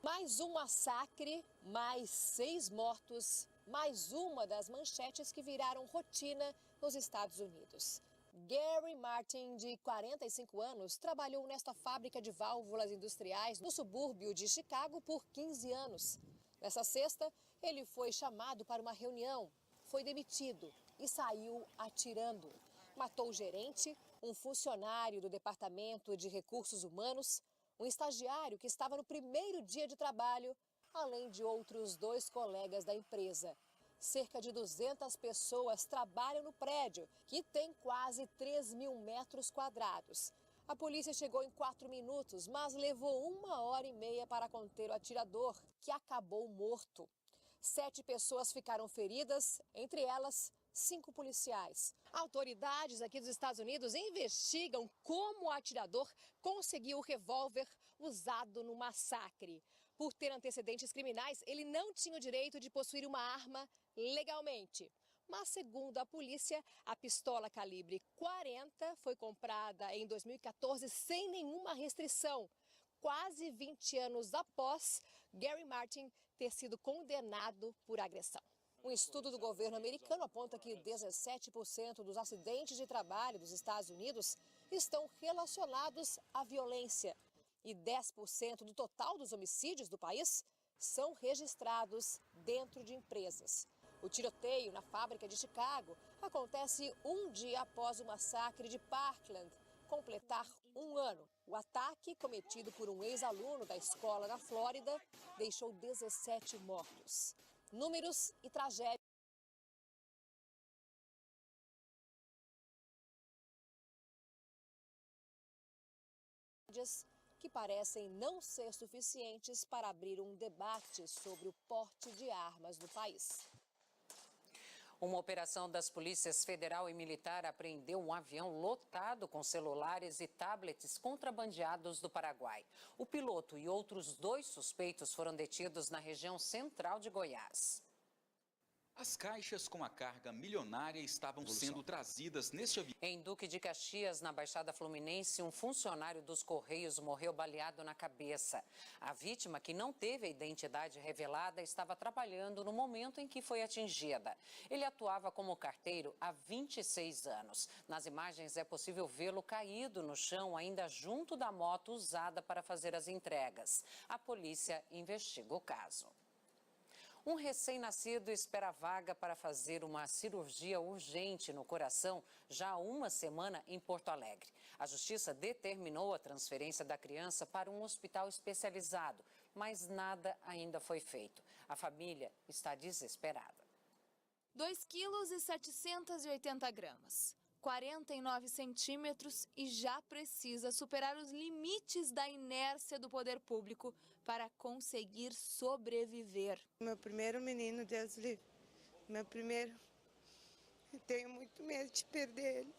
Speaker 10: Mais um massacre, mais 6 mortos, mais uma das manchetes que viraram rotina nos Estados Unidos. Gary Martin, de 45 anos, trabalhou nesta fábrica de válvulas industriais no subúrbio de Chicago por 15 anos. Nessa sexta, ele foi chamado para uma reunião, foi demitido e saiu atirando. Matou o gerente, um funcionário do Departamento de Recursos Humanos, um estagiário que estava no primeiro dia de trabalho, além de outros 2 colegas da empresa. Cerca de 200 pessoas trabalham no prédio, que tem quase 3.000 metros quadrados. A polícia chegou em 4 minutos, mas levou 1h30 para conter o atirador, que acabou morto. 7 pessoas ficaram feridas, entre elas 5 policiais. Autoridades aqui dos Estados Unidos investigam como o atirador conseguiu o revólver usado no massacre. Por ter antecedentes criminais, ele não tinha o direito de possuir uma arma legalmente. Mas, segundo a polícia, a pistola calibre 40 foi comprada em 2014 sem nenhuma restrição, quase 20 anos após Gary Martin ter sido condenado por agressão. Um estudo do governo americano aponta que 17% dos acidentes de trabalho dos Estados Unidos estão relacionados à violência e 10% do total dos homicídios do país são registrados dentro de empresas. O tiroteio na fábrica de Chicago acontece um dia após o massacre de Parkland completar 1 ano. O ataque, cometido por um ex-aluno da escola na Flórida, deixou 17 mortos. Números e tragédias que parecem não ser suficientes para abrir um debate sobre o porte de armas no país.
Speaker 1: Uma operação das polícias federal e militar apreendeu um avião lotado com celulares e tablets contrabandeados do Paraguai. O piloto e outros 2 suspeitos foram detidos na região central de Goiás.
Speaker 15: As caixas com a carga milionária estavam sendo trazidas neste avião.
Speaker 1: Em Duque de Caxias, na Baixada Fluminense, um funcionário dos Correios morreu baleado na cabeça. A vítima, que não teve a identidade revelada, estava trabalhando no momento em que foi atingida. Ele atuava como carteiro há 26 anos. Nas imagens é possível vê-lo caído no chão, ainda junto da moto usada para fazer as entregas. A polícia investiga o caso. Um recém-nascido espera vaga para fazer uma cirurgia urgente no coração já há 1 semana em Porto Alegre. A Justiça determinou a transferência da criança para um hospital especializado, mas nada ainda foi feito. A família está desesperada.
Speaker 2: 2,780 kg. 49 centímetros e já precisa superar os limites da inércia do poder público para conseguir sobreviver.
Speaker 16: Meu primeiro menino, Deus livre. Meu primeiro. Eu tenho muito medo de perder ele.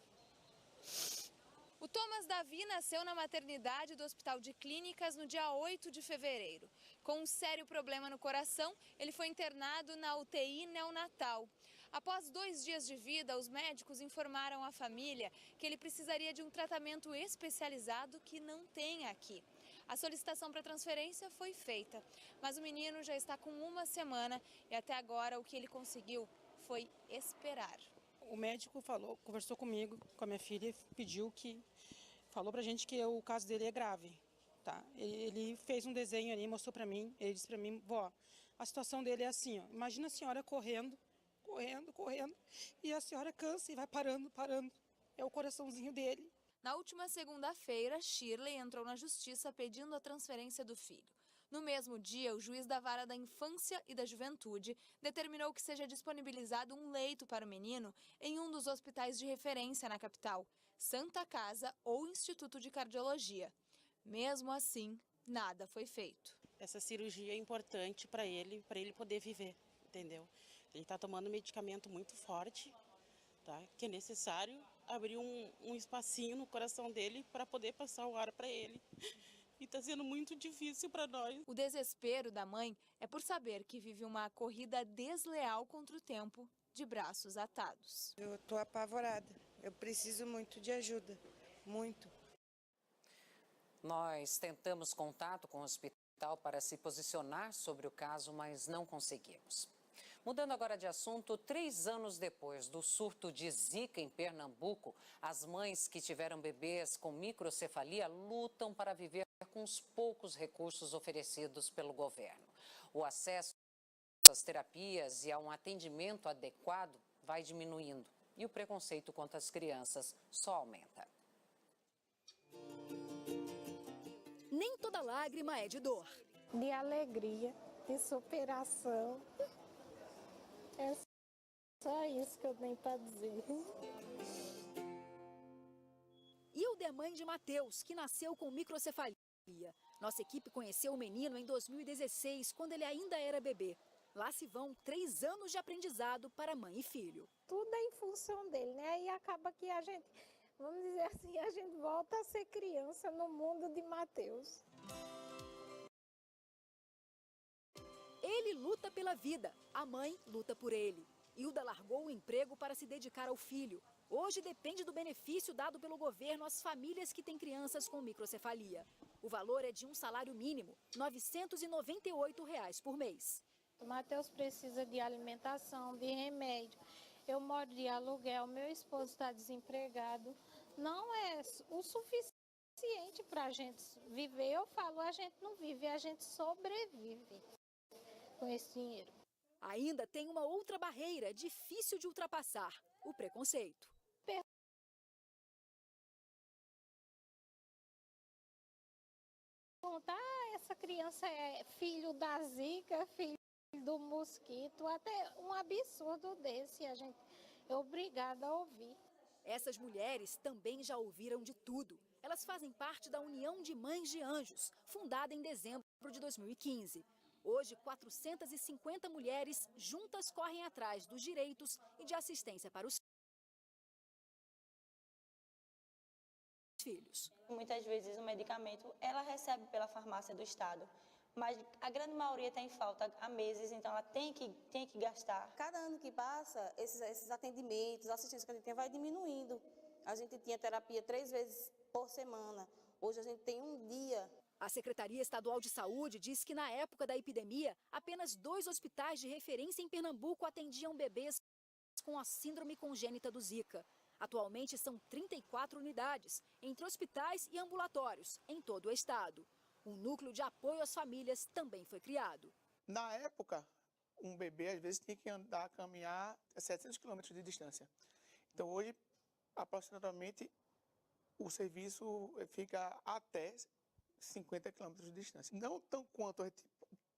Speaker 2: O Thomas Davi nasceu na maternidade do Hospital de Clínicas no dia 8 de fevereiro. Com um sério problema no coração, ele foi internado na UTI neonatal. Após 2 dias de vida, os médicos informaram à família que ele precisaria de um tratamento especializado que não tem aqui.
Speaker 7: A solicitação para transferência foi feita, mas o menino já está com 1 semana e até agora o que ele conseguiu foi esperar.
Speaker 17: O médico conversou comigo, com a minha filha, falou pra gente que o caso dele é grave, tá? Ele fez um desenho ali, mostrou pra mim, ele disse pra mim, vó, a situação dele é assim, ó, imagina a senhora correndo, e a senhora cansa e vai parando, é o coraçãozinho dele.
Speaker 7: Na última segunda-feira, Shirley entrou na justiça pedindo a transferência do filho. No mesmo dia, o juiz da Vara da Infância e da Juventude determinou que seja disponibilizado um leito para o menino em um dos hospitais de referência na capital, Santa Casa ou Instituto de Cardiologia. Mesmo assim, nada foi feito.
Speaker 17: Essa cirurgia é importante para ele poder viver, entendeu? Ele está tomando medicamento muito forte, tá? Que é necessário abrir um espacinho no coração dele para poder passar o ar para ele. E está sendo muito difícil para nós.
Speaker 7: O desespero da mãe é por saber que vive uma corrida desleal contra o tempo, de braços atados.
Speaker 16: Eu estou apavorada. Eu preciso muito de ajuda. Muito.
Speaker 1: Nós tentamos contato com o hospital para se posicionar sobre o caso, mas não conseguimos. Mudando agora de assunto, 3 anos depois do surto de Zika em Pernambuco, as mães que tiveram bebês com microcefalia lutam para viver com os poucos recursos oferecidos pelo governo. O acesso às terapias e a um atendimento adequado vai diminuindo e o preconceito contra as crianças só aumenta.
Speaker 18: Nem toda lágrima é de dor.
Speaker 19: De alegria, de superação. É só isso que eu tenho para dizer.
Speaker 18: Hilda é mãe de Matheus, que nasceu com microcefalia. Nossa equipe conheceu o menino em 2016, quando ele ainda era bebê. Lá se vão 3 anos de aprendizado para mãe e filho.
Speaker 19: Tudo é em função dele, né? E acaba que a gente, vamos dizer assim, a gente volta a ser criança no mundo de Matheus.
Speaker 18: Ele luta pela vida, a mãe luta por ele. Hilda largou o emprego para se dedicar ao filho. Hoje depende do benefício dado pelo governo às famílias que têm crianças com microcefalia. O valor é de um salário mínimo, R$ 998 por mês.
Speaker 19: O Matheus precisa de alimentação, de remédio. Eu moro de aluguel, meu esposo está desempregado. Não é o suficiente para a gente viver. Eu falo, a gente não vive, a gente sobrevive com esse dinheiro.
Speaker 18: Ainda tem uma outra barreira difícil de ultrapassar, o preconceito.
Speaker 19: Essa criança é filho da Zika, filho do mosquito, até um absurdo desse a gente é obrigada a ouvir.
Speaker 18: Essas mulheres também já ouviram de tudo. Elas fazem parte da União de Mães de Anjos, fundada em dezembro de 2015. Hoje, 450 mulheres juntas correm atrás dos direitos e de assistência para os filhos.
Speaker 20: Muitas vezes o medicamento ela recebe pela farmácia do estado, mas a grande maioria tem falta há meses, então ela tem que gastar.
Speaker 23: Cada ano que passa, esses atendimentos, a assistência que a gente tem vai diminuindo. A gente tinha terapia 3 vezes por semana, hoje a gente tem um dia.
Speaker 18: A Secretaria Estadual de Saúde diz que na época da epidemia, apenas 2 hospitais de referência em Pernambuco atendiam bebês com a síndrome congênita do Zika. Atualmente são 34 unidades, entre hospitais e ambulatórios, em todo o estado. Um núcleo de apoio às famílias também foi criado.
Speaker 21: Na época, um bebê às vezes tinha que caminhar 700 quilômetros de distância. Então hoje, aproximadamente, o serviço fica até 50 quilômetros de distância. Não tão quanto a gente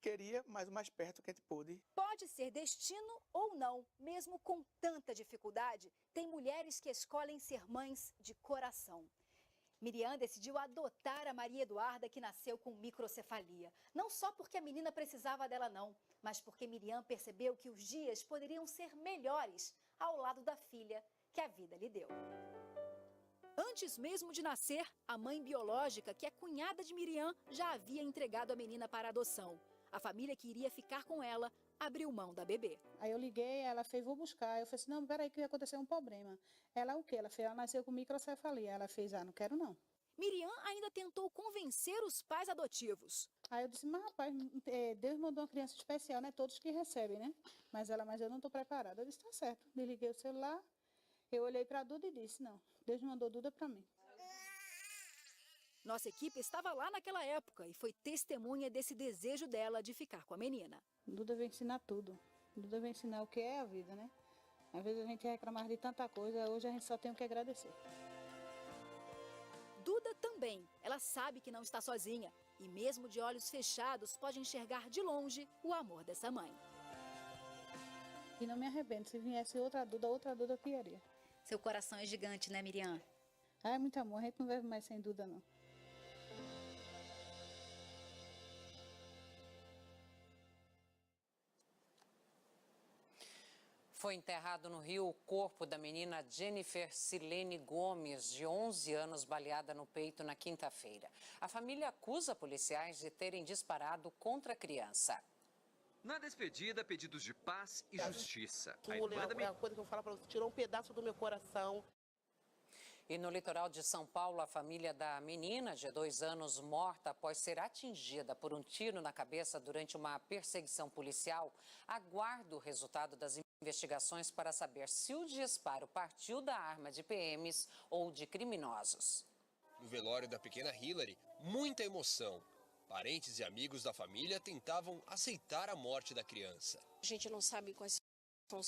Speaker 21: queria, mas o mais perto que a gente pôde.
Speaker 18: Pode ser destino ou não, mesmo com tanta dificuldade, tem mulheres que escolhem ser mães de coração. Miriam decidiu adotar a Maria Eduarda, que nasceu com microcefalia. Não só porque a menina precisava dela não, mas porque Miriam percebeu que os dias poderiam ser melhores ao lado da filha que a vida lhe deu. Antes mesmo de nascer, a mãe biológica, que é cunhada de Miriam, já havia entregado a menina para adoção. A família que iria ficar com ela abriu mão da bebê.
Speaker 22: Aí eu liguei, ela fez, vou buscar. Eu falei assim, não, peraí que ia acontecer um problema. Ela o quê? Ela nasceu com microcefalia. Ela fez, não quero não.
Speaker 18: Miriam ainda tentou convencer os pais adotivos.
Speaker 22: Aí eu disse, mas rapaz, Deus mandou uma criança especial, né? Todos que recebem, né? Mas eu não estou preparada. Eu disse, tá certo. Desliguei o celular, eu olhei para a Duda e disse, não, Deus mandou Duda para mim.
Speaker 18: Nossa equipe estava lá naquela época e foi testemunha desse desejo dela de ficar com a menina.
Speaker 22: Duda vai ensinar tudo. Duda vai ensinar o que é a vida, né? Às vezes a gente reclamar de tanta coisa, hoje a gente só tem o que agradecer.
Speaker 18: Duda também. Ela sabe que não está sozinha e mesmo de olhos fechados pode enxergar de longe o amor dessa mãe.
Speaker 22: E não me arrependo, se viesse outra Duda eu queria.
Speaker 18: Seu coração é gigante, né, Miriam?
Speaker 22: Ah, é muito amor, a gente não vive mais sem Duda, não.
Speaker 1: Foi enterrado no Rio o corpo da menina Jennifer Silene Gomes, de 11 anos, baleada no peito na quinta-feira. A família acusa policiais de terem disparado contra a criança.
Speaker 4: Na despedida, pedidos de paz e justiça.
Speaker 6: É a coisa que eu falo para você, tirou um pedaço do meu coração.
Speaker 1: E no litoral de São Paulo, a família da menina de 2 anos, morta após ser atingida por um tiro na cabeça durante uma perseguição policial, aguarda o resultado das investigações para saber se o disparo partiu da arma de PMs ou de criminosos.
Speaker 8: No velório da pequena Hillary, muita emoção. Parentes e amigos da família tentavam aceitar a morte da criança.
Speaker 11: A gente não sabe quais são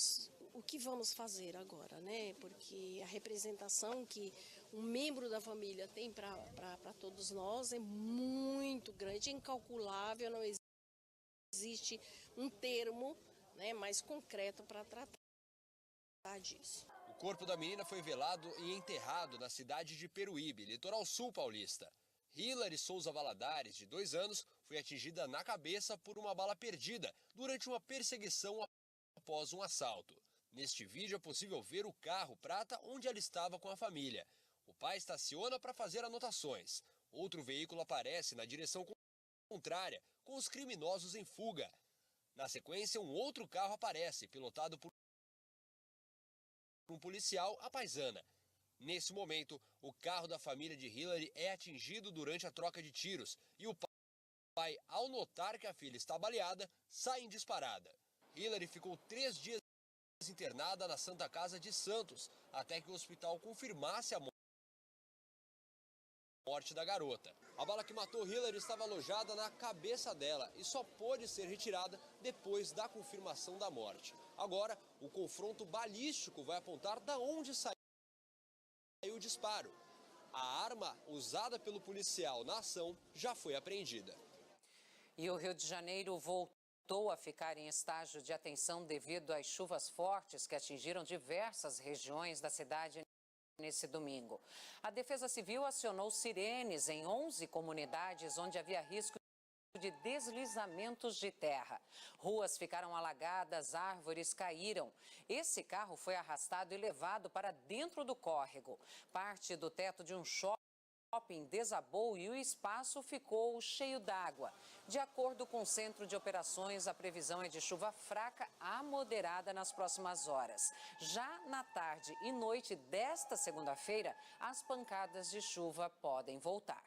Speaker 11: o que vamos fazer agora, né? Porque a representação que um membro da família tem para todos nós é muito grande, é incalculável, não existe um termo, né, mais concreto para tratar disso.
Speaker 8: O corpo da menina foi velado e enterrado na cidade de Peruíbe, litoral sul paulista. Hillary Souza Valadares, de 2 anos, foi atingida na cabeça por uma bala perdida durante uma perseguição após um assalto. Neste vídeo é possível ver o carro prata onde ela estava com a família. O pai estaciona para fazer anotações. Outro veículo aparece na direção contrária, com os criminosos em fuga. Na sequência, um outro carro aparece, pilotado por um policial à paisana. Nesse momento, o carro da família de Hillary é atingido durante a troca de tiros e o pai, ao notar que a filha está baleada, sai em disparada. Hillary ficou 3 dias internada na Santa Casa de Santos, até que o hospital confirmasse a morte da garota. A bala que matou Hillary estava alojada na cabeça dela e só pôde ser retirada depois da confirmação da morte. Agora, o confronto balístico vai apontar de onde saiu o disparo. A arma usada pelo policial na ação já foi apreendida.
Speaker 1: E o Rio de Janeiro voltou a ficar em estágio de atenção devido às chuvas fortes que atingiram diversas regiões da cidade nesse domingo. A Defesa Civil acionou sirenes em 11 comunidades onde havia risco de deslizamentos de terra. Ruas ficaram alagadas, árvores caíram. Esse carro foi arrastado e levado para dentro do córrego. Parte do teto de um shopping desabou e o espaço ficou cheio d'água. De acordo com o Centro de Operações, a previsão é de chuva fraca a moderada nas próximas horas. Já na tarde e noite desta segunda-feira, as pancadas de chuva podem voltar.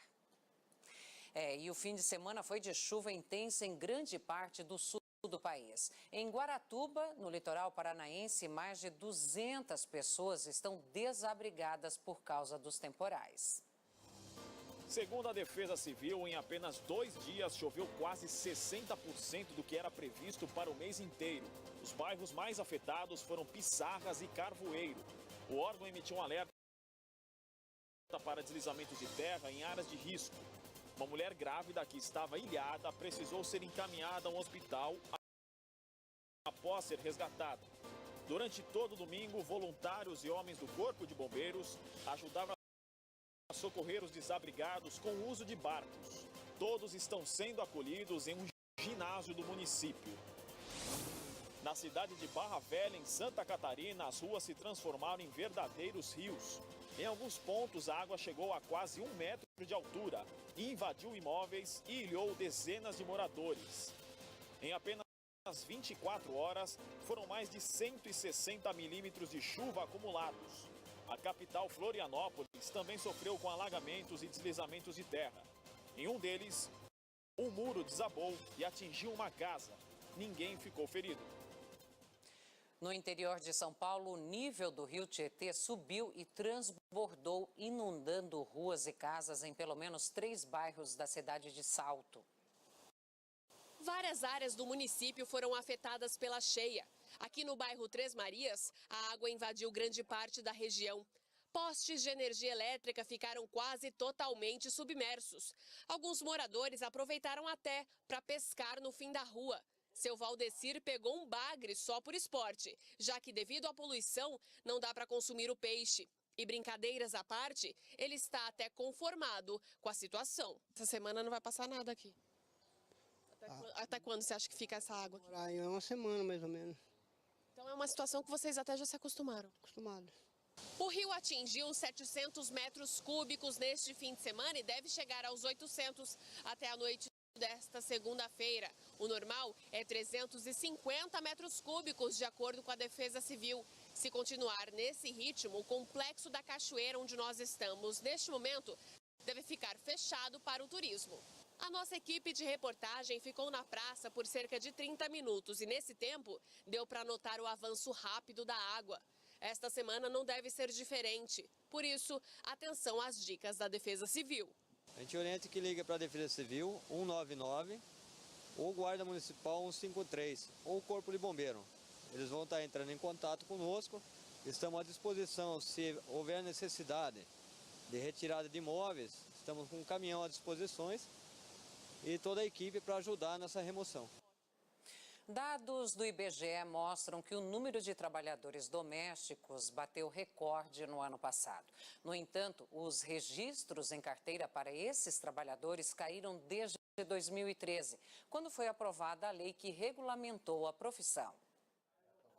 Speaker 1: E o fim de semana foi de chuva intensa em grande parte do sul do país. Em Guaratuba, no litoral paranaense, mais de 200 pessoas estão desabrigadas por causa dos temporais.
Speaker 24: Segundo a Defesa Civil, em apenas 2 dias choveu quase 60% do que era previsto para o mês inteiro. Os bairros mais afetados foram Pissarras e Carvoeiro. O órgão emitiu um alerta para deslizamentos de terra em áreas de risco. Uma mulher grávida que estava ilhada precisou ser encaminhada a um hospital após ser resgatada. Durante todo o domingo, voluntários e homens do Corpo de Bombeiros ajudavam a socorrer os desabrigados com o uso de barcos. Todos estão sendo acolhidos em um ginásio do município. Na cidade de Barra Velha, em Santa Catarina, as ruas se transformaram em verdadeiros rios. Em alguns pontos, a água chegou a quase 1 metro de altura e invadiu imóveis e ilhou dezenas de moradores. Em apenas 24 horas, foram mais de 160 milímetros de chuva acumulados. A capital, Florianópolis, também sofreu com alagamentos e deslizamentos de terra. Em um deles, um muro desabou e atingiu uma casa. Ninguém ficou ferido.
Speaker 1: No interior de São Paulo, o nível do rio Tietê subiu e transbordou, inundando ruas e casas em pelo menos 3 bairros da cidade de Salto.
Speaker 3: Várias áreas do município foram afetadas pela cheia. Aqui no bairro Três Marias, a água invadiu grande parte da região. Postes de energia elétrica ficaram quase totalmente submersos. Alguns moradores aproveitaram até para pescar no fim da rua. Seu Valdecir pegou um bagre só por esporte, já que devido à poluição não dá para consumir o peixe. E brincadeiras à parte, ele está até conformado com a situação. Essa semana não vai passar nada aqui. Até quando você acha que fica essa água aqui?
Speaker 5: É uma semana mais ou menos.
Speaker 3: Então é uma situação que vocês até já se acostumaram.
Speaker 5: Acostumado.
Speaker 3: O rio atingiu 700 metros cúbicos neste fim de semana e deve chegar aos 800 até a noite desta segunda-feira. O normal é 350 metros cúbicos, de acordo com a Defesa Civil. Se continuar nesse ritmo, o complexo da cachoeira onde nós estamos neste momento deve ficar fechado para o turismo. A nossa equipe de reportagem ficou na praça por cerca de 30 minutos e nesse tempo deu para notar o avanço rápido da água. Esta semana não deve ser diferente. Por isso, atenção às dicas da Defesa Civil.
Speaker 9: A gente orienta que liga para a Defesa Civil 199, ou Guarda Municipal 153, ou Corpo de Bombeiro. Eles vão estar entrando em contato conosco. Estamos à disposição se houver necessidade de retirada de imóveis. Estamos com um caminhão à disposição e toda a equipe para ajudar nessa remoção.
Speaker 1: Dados do IBGE mostram que o número de trabalhadores domésticos bateu recorde no ano passado. No entanto, os registros em carteira para esses trabalhadores caíram desde 2013, quando foi aprovada a lei que regulamentou a profissão.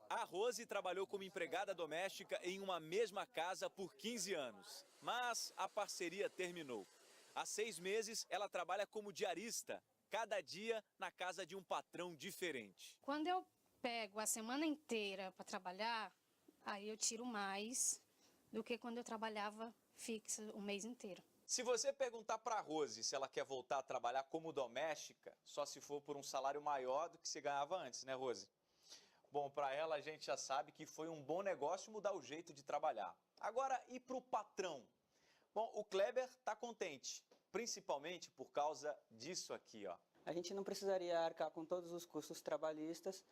Speaker 24: A Rose trabalhou como empregada doméstica em uma mesma casa por 15 anos, mas a parceria terminou. Há 6 meses, ela trabalha como diarista, cada dia na casa de um patrão diferente.
Speaker 12: Quando eu pego a semana inteira para trabalhar, aí eu tiro mais do que quando eu trabalhava fixa o mês inteiro.
Speaker 24: Se você perguntar para a Rose se ela quer voltar a trabalhar como doméstica, só se for por um salário maior do que se ganhava antes, né, Rose? Bom, para ela a gente já sabe que foi um bom negócio mudar o jeito de trabalhar. Agora, e para o patrão? Bom, o Kleber está contente, principalmente por causa disso aqui, ó.
Speaker 5: A gente não precisaria arcar com todos os custos trabalhistas,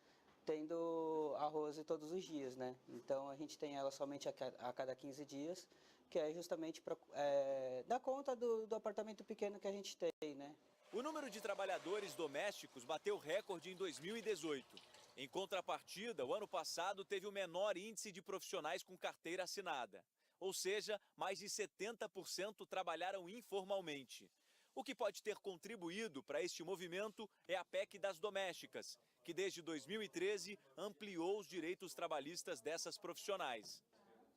Speaker 5: tendo a Rose todos os dias, né? Então a gente tem ela somente a cada 15 dias, que é justamente para dar conta do apartamento pequeno que a gente tem, né?
Speaker 24: O número de trabalhadores domésticos bateu recorde em 2018. Em contrapartida, o ano passado teve o menor índice de profissionais com carteira assinada. Ou seja, mais de 70% trabalharam informalmente. O que pode ter contribuído para este movimento é a PEC das domésticas, que desde 2013 ampliou os direitos trabalhistas dessas profissionais.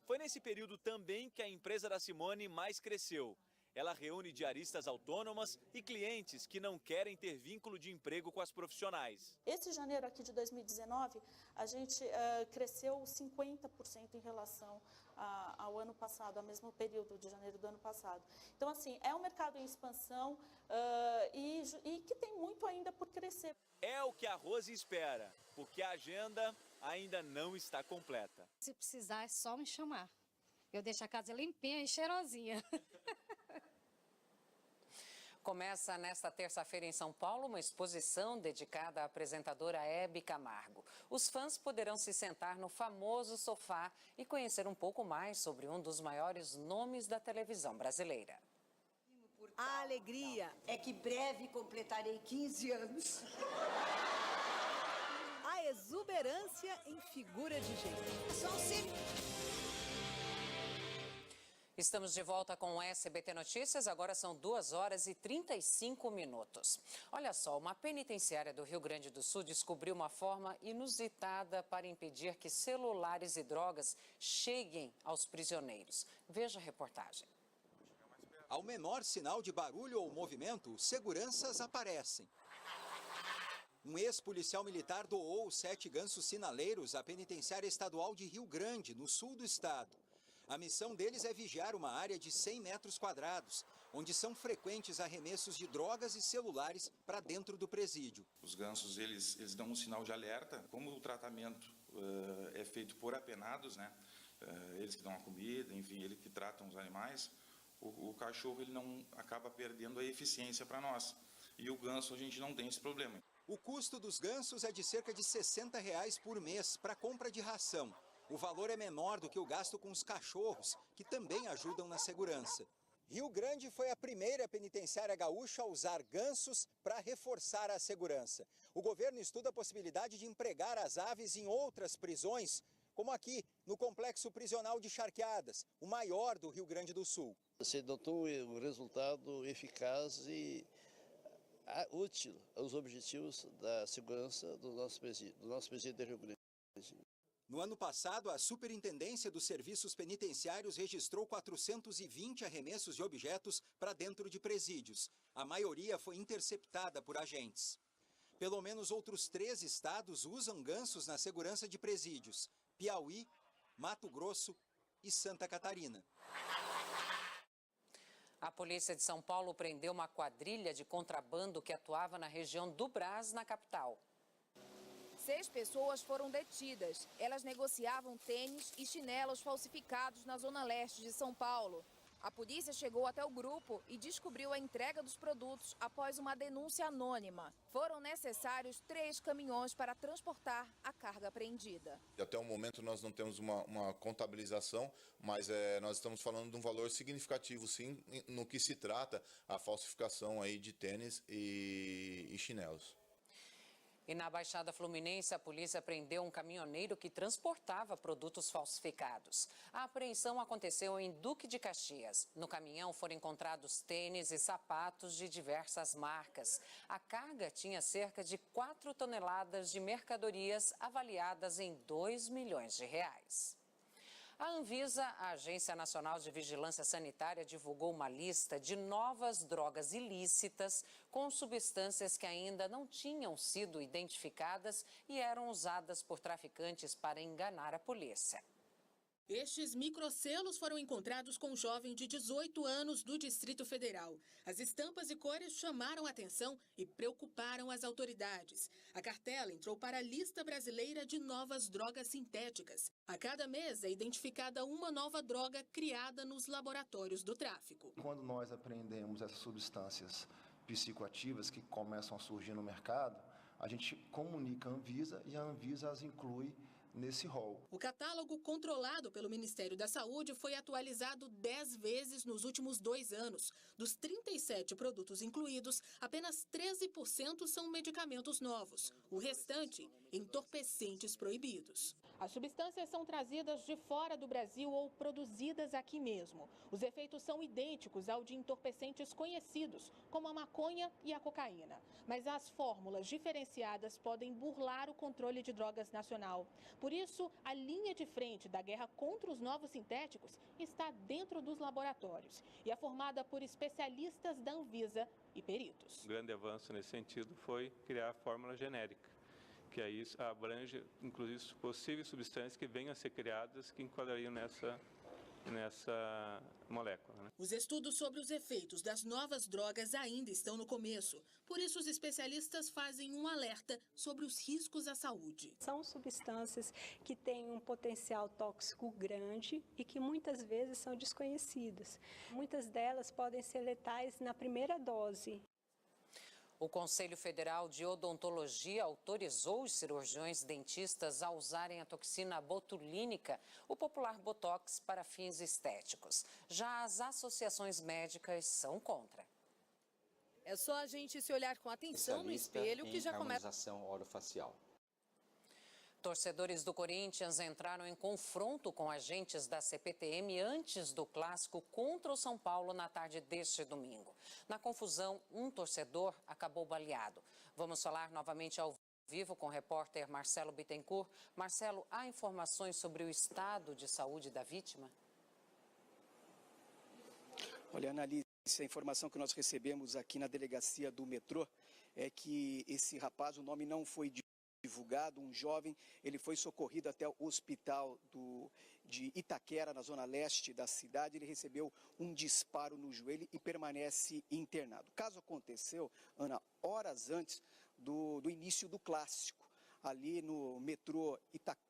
Speaker 24: Foi nesse período também que a empresa da Simone mais cresceu. Ela reúne diaristas autônomas e clientes que não querem ter vínculo de emprego com as profissionais.
Speaker 23: Esse janeiro aqui de 2019, a gente cresceu 50% em relação ao ano passado, ao mesmo período de janeiro do ano passado. Então, assim, é um mercado em expansão e que tem muito ainda por crescer.
Speaker 24: É o que a Rose espera, porque a agenda ainda não está completa.
Speaker 12: Se precisar, é só me chamar. Eu deixo a casa limpinha e cheirosinha.
Speaker 1: Começa nesta terça-feira em São Paulo uma exposição dedicada à apresentadora Hebe Camargo. Os fãs poderão se sentar no famoso sofá e conhecer um pouco mais sobre um dos maiores nomes da televisão brasileira.
Speaker 25: A alegria é que breve completarei 15 anos.
Speaker 18: A exuberância em figura de gente.
Speaker 25: São sempre...
Speaker 1: Estamos de volta com o SBT Notícias, agora são 2h35. Olha só, uma penitenciária do Rio Grande do Sul descobriu uma forma inusitada para impedir que celulares e drogas cheguem aos prisioneiros. Veja a reportagem.
Speaker 26: Ao menor sinal de barulho ou movimento, seguranças aparecem. Um ex-policial militar doou 7 gansos sinaleiros à penitenciária estadual de Rio Grande, no sul do estado. A missão deles é vigiar uma área de 100 metros quadrados, onde são frequentes arremessos de drogas e celulares para dentro do presídio.
Speaker 2: Os gansos, eles dão um sinal de alerta. Como o tratamento é feito por apenados, né? Eles que dão a comida, enfim, eles que tratam os animais, o cachorro ele não acaba perdendo a eficiência para nós. E o ganso, a gente não tem esse problema.
Speaker 26: O custo dos gansos é de cerca de R$ 60 por mês para compra de ração. O valor é menor do que o gasto com os cachorros, que também ajudam na segurança. Rio Grande foi a primeira penitenciária gaúcha a usar gansos para reforçar a segurança. O governo estuda a possibilidade de empregar as aves em outras prisões, como aqui, no Complexo Prisional de Charqueadas, o maior do Rio Grande do Sul.
Speaker 10: Se notou um resultado eficaz e útil aos objetivos da segurança do nosso presídio de Rio Grande.
Speaker 26: No ano passado, a Superintendência dos Serviços Penitenciários registrou 420 arremessos de objetos para dentro de presídios. A maioria foi interceptada por agentes. Pelo menos outros 3 estados usam gansos na segurança de presídios: Piauí, Mato Grosso e Santa Catarina.
Speaker 1: A polícia de São Paulo prendeu uma quadrilha de contrabando que atuava na região do Brás, na capital.
Speaker 13: 6 pessoas foram detidas. Elas negociavam tênis e chinelos falsificados na zona leste de São Paulo. A polícia chegou até o grupo e descobriu a entrega dos produtos após uma denúncia anônima. Foram necessários 3 caminhões para transportar a carga apreendida.
Speaker 14: Até o momento nós não temos uma contabilização, mas nós estamos falando de um valor significativo, sim, no que se trata a falsificação aí de tênis e chinelos.
Speaker 1: E na Baixada Fluminense, a polícia prendeu um caminhoneiro que transportava produtos falsificados. A apreensão aconteceu em Duque de Caxias. No caminhão foram encontrados tênis e sapatos de diversas marcas. A carga tinha cerca de 4 toneladas de mercadorias avaliadas em R$2 milhões. A Anvisa, a Agência Nacional de Vigilância Sanitária, divulgou uma lista de novas drogas ilícitas com substâncias que ainda não tinham sido identificadas e eram usadas por traficantes para enganar a polícia.
Speaker 15: Estes microselos foram encontrados com um jovem de 18 anos do Distrito Federal. As estampas e cores chamaram a atenção e preocuparam as autoridades. A cartela entrou para a lista brasileira de novas drogas sintéticas. A cada mês é identificada uma nova droga criada nos laboratórios do tráfico.
Speaker 17: Quando nós apreendemos essas substâncias psicoativas que começam a surgir no mercado, a gente comunica à Anvisa e a Anvisa as inclui nesse rol.
Speaker 15: O catálogo controlado pelo Ministério da Saúde foi atualizado 10 vezes nos últimos 2 anos. Dos 37 produtos incluídos, apenas 13% são medicamentos novos. O restante, entorpecentes proibidos. As substâncias são trazidas de fora do Brasil ou produzidas aqui mesmo. Os efeitos são idênticos ao de entorpecentes conhecidos, como a maconha e a cocaína. Mas as fórmulas diferenciadas podem burlar o controle de drogas nacional. Por isso, a linha de frente da guerra contra os novos sintéticos está dentro dos laboratórios e é formada por especialistas da Anvisa e peritos.
Speaker 27: Um grande avanço nesse sentido foi criar a fórmula genérica, que aí abrange, inclusive, possíveis substâncias que venham a ser criadas que enquadrariam nessa molécula.
Speaker 15: Os estudos sobre os efeitos das novas drogas ainda estão no começo. Por isso, os especialistas fazem um alerta sobre os riscos à saúde.
Speaker 28: São substâncias que têm um potencial tóxico grande e que muitas vezes são desconhecidas. Muitas delas podem ser letais na primeira dose.
Speaker 1: O Conselho Federal de Odontologia autorizou os cirurgiões dentistas a usarem a toxina botulínica, o popular Botox, para fins estéticos. Já as associações médicas são contra.
Speaker 13: É só a gente se olhar com atenção no espelho que já começa.
Speaker 29: Harmonização orofacial.
Speaker 1: Torcedores do Corinthians entraram em confronto com agentes da CPTM antes do clássico contra o São Paulo na tarde deste domingo. Na confusão, um torcedor acabou baleado. Vamos falar novamente ao vivo com o repórter Marcelo Bittencourt. Marcelo, há informações sobre o estado de saúde da vítima?
Speaker 30: Olha, Annalise, a informação que nós recebemos aqui na delegacia do metrô é que esse rapaz, o nome não foi divulgado, um jovem, ele foi socorrido até o hospital de Itaquera, na zona leste da cidade. Ele recebeu um disparo no joelho e permanece internado. O caso aconteceu, Ana, horas antes do início do clássico, ali no metrô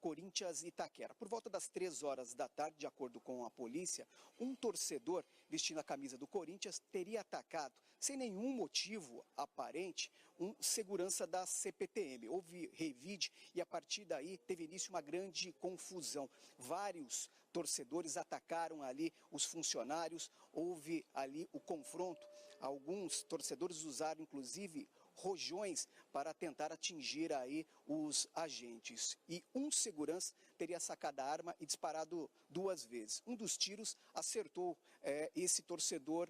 Speaker 30: Corinthians Itaquera. Por volta das 3 horas da tarde, de acordo com a polícia, um torcedor vestindo a camisa do Corinthians teria atacado, sem nenhum motivo aparente, um segurança da CPTM. Houve revide e a partir daí teve início uma grande confusão. Vários torcedores atacaram ali os funcionários, houve ali o confronto. Alguns torcedores usaram inclusive rojões para tentar atingir aí os agentes. E um segurança teria sacado a arma e disparado 2 vezes. Um dos tiros acertou esse torcedor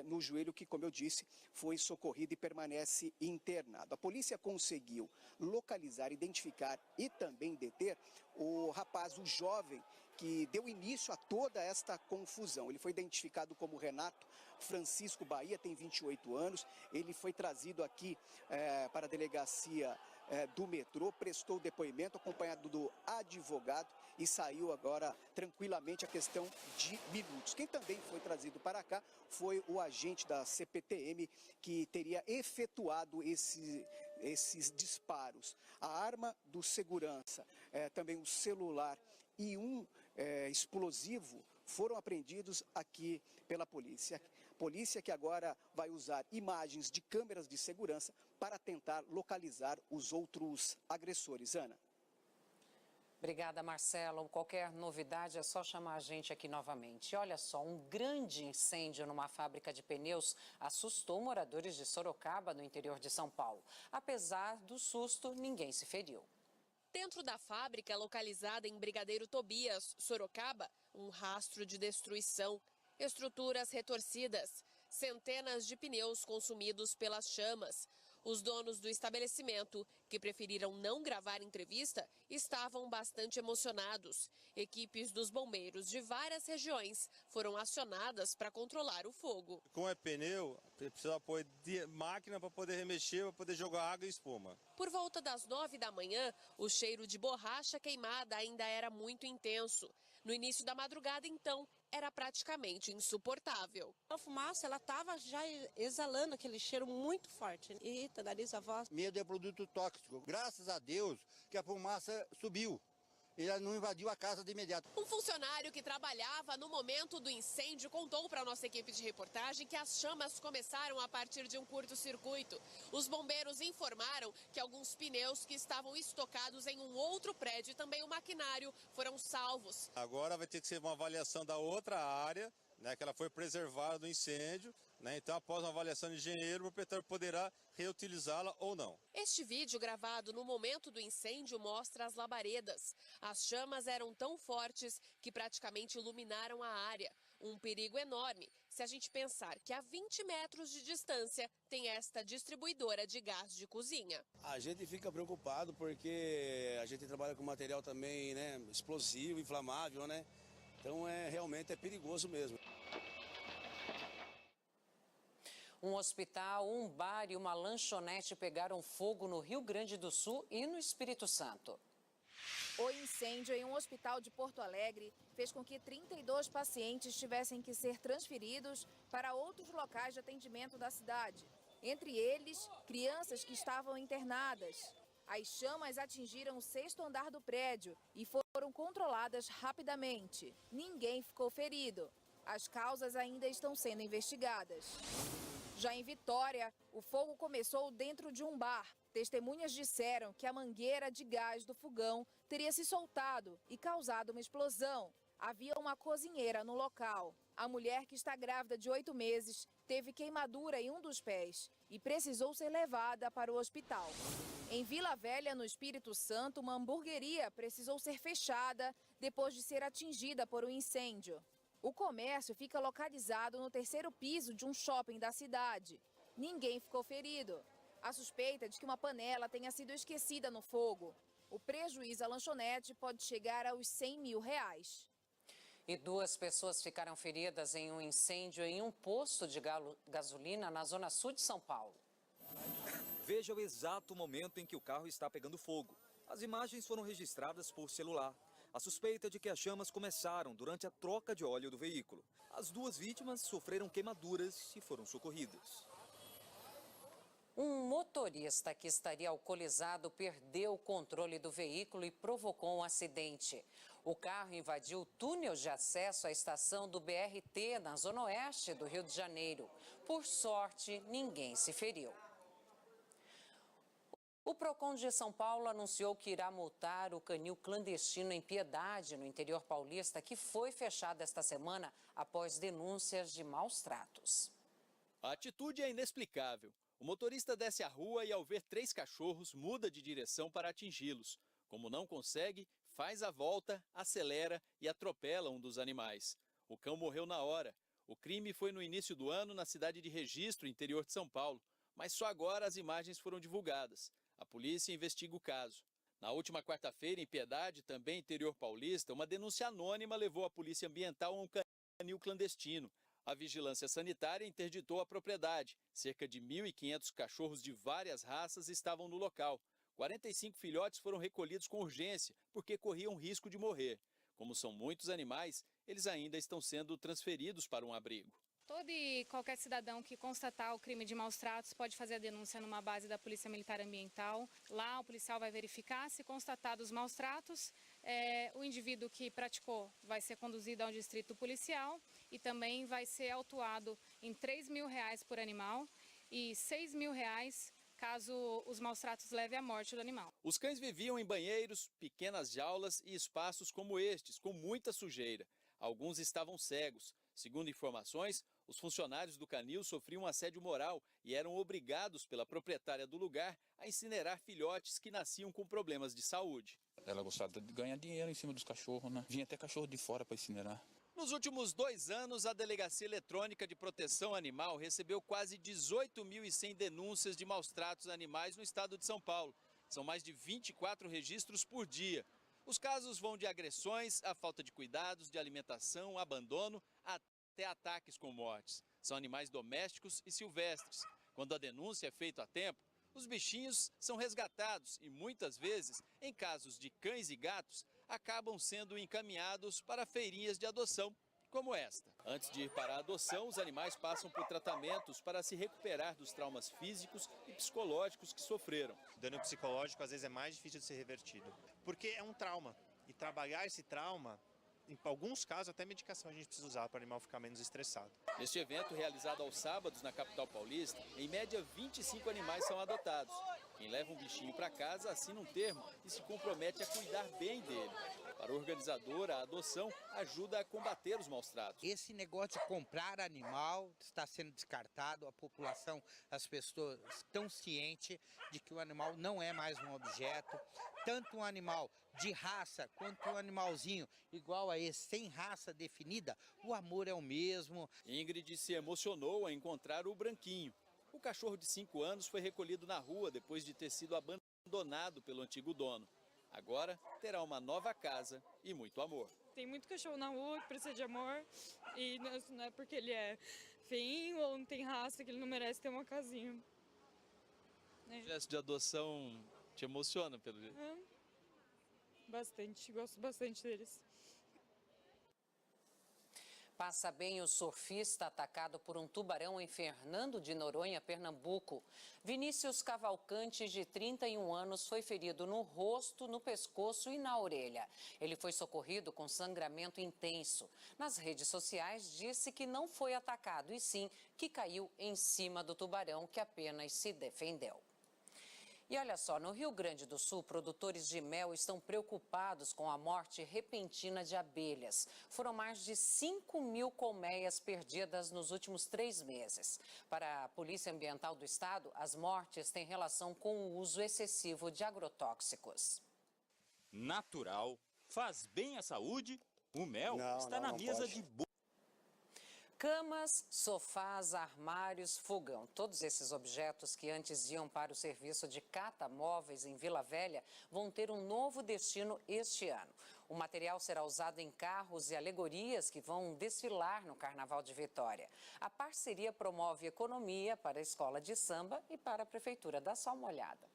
Speaker 30: no joelho que, como eu disse, foi socorrido e permanece internado. A polícia conseguiu localizar, identificar e também deter o rapaz, o jovem, que deu início a toda esta confusão. Ele foi identificado como Renato Francisco Bahia, tem 28 anos. Ele foi trazido aqui para a delegacia do metrô, prestou depoimento acompanhado do advogado e saiu agora tranquilamente, a questão de minutos. Quem também foi trazido para cá foi o agente da CPTM que teria efetuado esses disparos. A arma do segurança, também o celular e um explosivo foram apreendidos aqui pela polícia. Polícia que agora vai usar imagens de câmeras de segurança para tentar localizar os outros agressores. Ana.
Speaker 1: Obrigada, Marcelo. Qualquer novidade é só chamar a gente aqui novamente. Olha só, um grande incêndio numa fábrica de pneus assustou moradores de Sorocaba, no interior de São Paulo. Apesar do susto, ninguém se feriu.
Speaker 3: Dentro da fábrica, localizada em Brigadeiro Tobias, Sorocaba, um rastro de destruição. Estruturas retorcidas, centenas de pneus consumidos pelas chamas. Os donos do estabelecimento, que preferiram não gravar entrevista, estavam bastante emocionados. Equipes dos bombeiros de várias regiões foram acionadas para controlar o fogo.
Speaker 4: Como é pneu, precisa pôr de máquina para poder remexer, para poder jogar água e espuma.
Speaker 3: Por volta das 9 da manhã, o cheiro de borracha queimada ainda era muito intenso. No início da madrugada, então, era praticamente insuportável.
Speaker 6: A fumaça, ela estava já exalando aquele cheiro muito forte. Eita, nariz, a voz.
Speaker 7: Medo é produto tóxico. Graças a Deus que a fumaça subiu. Ele não invadiu a casa de imediato.
Speaker 3: Um funcionário que trabalhava no momento do incêndio contou para a nossa equipe de reportagem que as chamas começaram a partir de um curto-circuito. Os bombeiros informaram que alguns pneus que estavam estocados em um outro prédio e também o maquinário foram salvos.
Speaker 4: Agora vai ter que ser uma avaliação da outra área, né, que ela foi preservada do incêndio. Então, após uma avaliação de engenheiro, o proprietário poderá reutilizá-la ou não.
Speaker 3: Este vídeo, gravado no momento do incêndio, mostra as labaredas. As chamas eram tão fortes que praticamente iluminaram a área. Um perigo enorme, se a gente pensar que a 20 metros de distância tem esta distribuidora de gás de cozinha.
Speaker 30: A gente fica preocupado porque a gente trabalha com material também, né, explosivo, inflamável, né? Então, realmente é perigoso mesmo.
Speaker 1: Um hospital, um bar e uma lanchonete pegaram fogo no Rio Grande do Sul e no Espírito Santo.
Speaker 13: O incêndio em um hospital de Porto Alegre fez com que 32 pacientes tivessem que ser transferidos para outros locais de atendimento da cidade. Entre eles, crianças que estavam internadas. As chamas atingiram o 6º andar do prédio e foram controladas rapidamente. Ninguém ficou ferido. As causas ainda estão sendo investigadas. Já em Vitória, o fogo começou dentro de um bar. Testemunhas disseram que a mangueira de gás do fogão teria se soltado e causado uma explosão. Havia uma cozinheira no local. A mulher, que está grávida de 8 meses, teve queimadura em um dos pés e precisou ser levada para o hospital. Em Vila Velha, no Espírito Santo, uma hamburgueria precisou ser fechada depois de ser atingida por um incêndio. O comércio fica localizado no 3º piso de um shopping da cidade. Ninguém ficou ferido. A suspeita é de que uma panela tenha sido esquecida no fogo. O prejuízo à lanchonete pode chegar aos R$100 mil.
Speaker 1: E 2 pessoas ficaram feridas em um incêndio em um posto de gasolina na zona sul de São Paulo.
Speaker 11: Veja o exato momento em que o carro está pegando fogo.
Speaker 5: As imagens foram registradas por celular. A suspeita é de que as chamas começaram durante a troca de óleo do veículo. As duas vítimas sofreram queimaduras e foram socorridas.
Speaker 1: Um motorista que estaria alcoolizado perdeu o controle do veículo e provocou um acidente. O carro invadiu o túnel de acesso à estação do BRT na zona oeste do Rio de Janeiro. Por sorte, ninguém se feriu. O PROCON de São Paulo anunciou que irá multar o canil clandestino em Piedade, no interior paulista, que foi fechado esta semana após denúncias de maus tratos.
Speaker 8: A atitude é inexplicável. O motorista desce a rua e, ao ver 3 cachorros, muda de direção para atingi-los. Como não consegue, faz a volta, acelera e atropela um dos animais. O cão morreu na hora. O crime foi no início do ano na cidade de Registro, interior de São Paulo. Mas só agora as imagens foram divulgadas. A polícia investiga o caso. Na última quarta-feira, em Piedade, também interior paulista, uma denúncia anônima levou a polícia ambiental a um canil clandestino. A vigilância sanitária interditou a propriedade. Cerca de 1.500 cachorros de várias raças estavam no local. 45 filhotes foram recolhidos com urgência, porque corriam risco de morrer. Como são muitos animais, eles ainda estão sendo transferidos para um abrigo.
Speaker 9: Todo e qualquer cidadão que constatar o crime de maus tratos pode fazer a denúncia numa base da Polícia Militar Ambiental. Lá o policial vai verificar, se constatados os maus tratos, o indivíduo que praticou vai ser conduzido ao distrito policial e também vai ser autuado em R$3.000 por animal e R$6.000 caso os maus tratos levem à morte do animal.
Speaker 8: Os cães viviam em banheiros, pequenas jaulas e espaços como estes, com muita sujeira. Alguns estavam cegos. Segundo informações, os funcionários do canil sofriam um assédio moral e eram obrigados pela proprietária do lugar a incinerar filhotes que nasciam com problemas de saúde.
Speaker 11: Ela gostava de ganhar dinheiro em cima dos cachorros, né? Vinha até cachorro de fora para incinerar.
Speaker 8: Nos últimos 2 anos, a Delegacia Eletrônica de Proteção Animal recebeu quase 18.100 denúncias de maus tratos a animais no estado de São Paulo. São mais de 24 registros por dia. Os casos vão de agressões, a falta de cuidados, de alimentação, abandono, até ataques com mortes. São animais domésticos e silvestres. Quando a denúncia é feita a tempo, os bichinhos são resgatados e, muitas vezes, em casos de cães e gatos, acabam sendo encaminhados para feirinhas de adoção, como esta. Antes de ir para a adoção, os animais passam por tratamentos para se recuperar dos traumas físicos e psicológicos que sofreram.
Speaker 16: O dano psicológico, às vezes, é mais difícil de ser revertido, porque é um trauma. E trabalhar esse trauma, em alguns casos, até medicação a gente precisa usar para o animal ficar menos estressado.
Speaker 8: Neste evento, realizado aos sábados na capital paulista, em média 25 animais são adotados. Quem leva um bichinho para casa assina um termo e se compromete a cuidar bem dele. Para o organizador, a adoção ajuda a combater os maus tratos.
Speaker 19: Esse negócio de comprar animal está sendo descartado, a população, as pessoas estão cientes de que o animal não é mais um objeto. Tanto um animal de raça quanto um animalzinho igual a esse, sem raça definida, o amor é o mesmo.
Speaker 8: Ingrid se emocionou ao encontrar o Branquinho. O cachorro de 5 anos foi recolhido na rua depois de ter sido abandonado pelo antigo dono. Agora terá uma nova casa e muito amor.
Speaker 20: Tem muito cachorro na rua que precisa de amor e não é porque ele é feinho ou não tem raça que ele não merece ter uma casinha.
Speaker 8: O gesto de adoção te emociona, pelo jeito?
Speaker 20: Bastante, gosto bastante deles.
Speaker 1: Passa bem o surfista atacado por um tubarão em Fernando de Noronha, Pernambuco. Vinícius Cavalcante, de 31 anos, foi ferido no rosto, no pescoço e na orelha. Ele foi socorrido com sangramento intenso. Nas redes sociais, disse que não foi atacado, e sim que caiu em cima do tubarão, que apenas se defendeu. E olha só, no Rio Grande do Sul, produtores de mel estão preocupados com a morte repentina de abelhas. Foram mais de 5.000 colmeias perdidas nos últimos 3 meses. Para a Polícia Ambiental do Estado, as mortes têm relação com o uso excessivo de agrotóxicos.
Speaker 21: Natural, faz bem à saúde, o mel está na mesa de boa.
Speaker 1: Camas, sofás, armários, fogão. Todos esses objetos que antes iam para o serviço de cata-móveis em Vila Velha vão ter um novo destino este ano. O material será usado em carros e alegorias que vão desfilar no Carnaval de Vitória. A parceria promove economia para a escola de samba e para a prefeitura. Dá só uma olhada.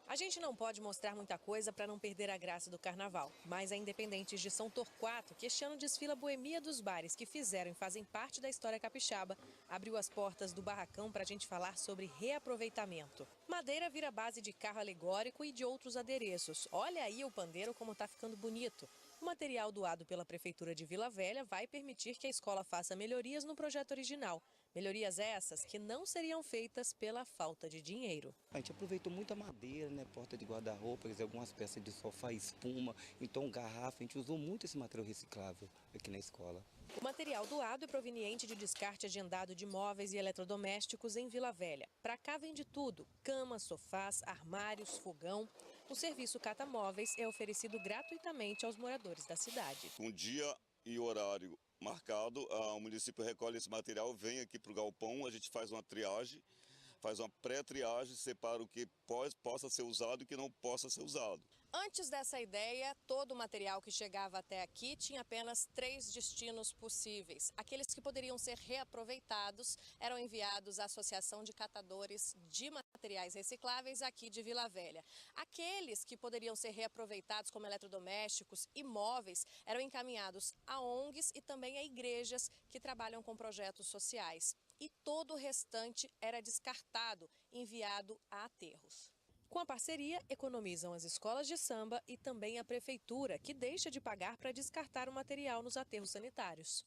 Speaker 2: A gente não pode mostrar muita coisa para não perder a graça do carnaval, mas a Independentes de São Torquato, que este ano desfila a boemia dos bares que fizeram e fazem parte da história capixaba, abriu as portas do barracão para a gente falar sobre reaproveitamento. Madeira vira base de carro alegórico e de outros adereços. Olha aí o pandeiro como está ficando bonito. O material doado pela Prefeitura de Vila Velha vai permitir que a escola faça melhorias no projeto original. Melhorias essas que não seriam feitas pela falta de dinheiro.
Speaker 10: A gente aproveitou muito a madeira, né? Porta de guarda-roupa, algumas peças de sofá, espuma, então garrafa. A gente usou muito esse material reciclável aqui na escola.
Speaker 2: O material doado é proveniente de descarte agendado de móveis e eletrodomésticos em Vila Velha. Para cá vem de tudo: camas, sofás, armários, fogão. O serviço Cata Móveis é oferecido gratuitamente aos moradores da cidade.
Speaker 12: Um dia e horário marcado, o município recolhe esse material, vem aqui para o galpão, a gente faz uma triagem, faz uma pré-triagem, separa o que possa ser usado e o que não possa ser usado.
Speaker 2: Antes dessa ideia, todo o material que chegava até aqui tinha apenas 3 destinos possíveis. Aqueles que poderiam ser reaproveitados eram enviados à Associação de Catadores de Materiais Recicláveis aqui de Vila Velha. Aqueles que poderiam ser reaproveitados como eletrodomésticos e móveis eram encaminhados a ONGs e também a igrejas que trabalham com projetos sociais. E todo o restante era descartado, enviado a aterros. Com a parceria, economizam as escolas de samba e também a prefeitura, que deixa de pagar para descartar o material nos aterros sanitários.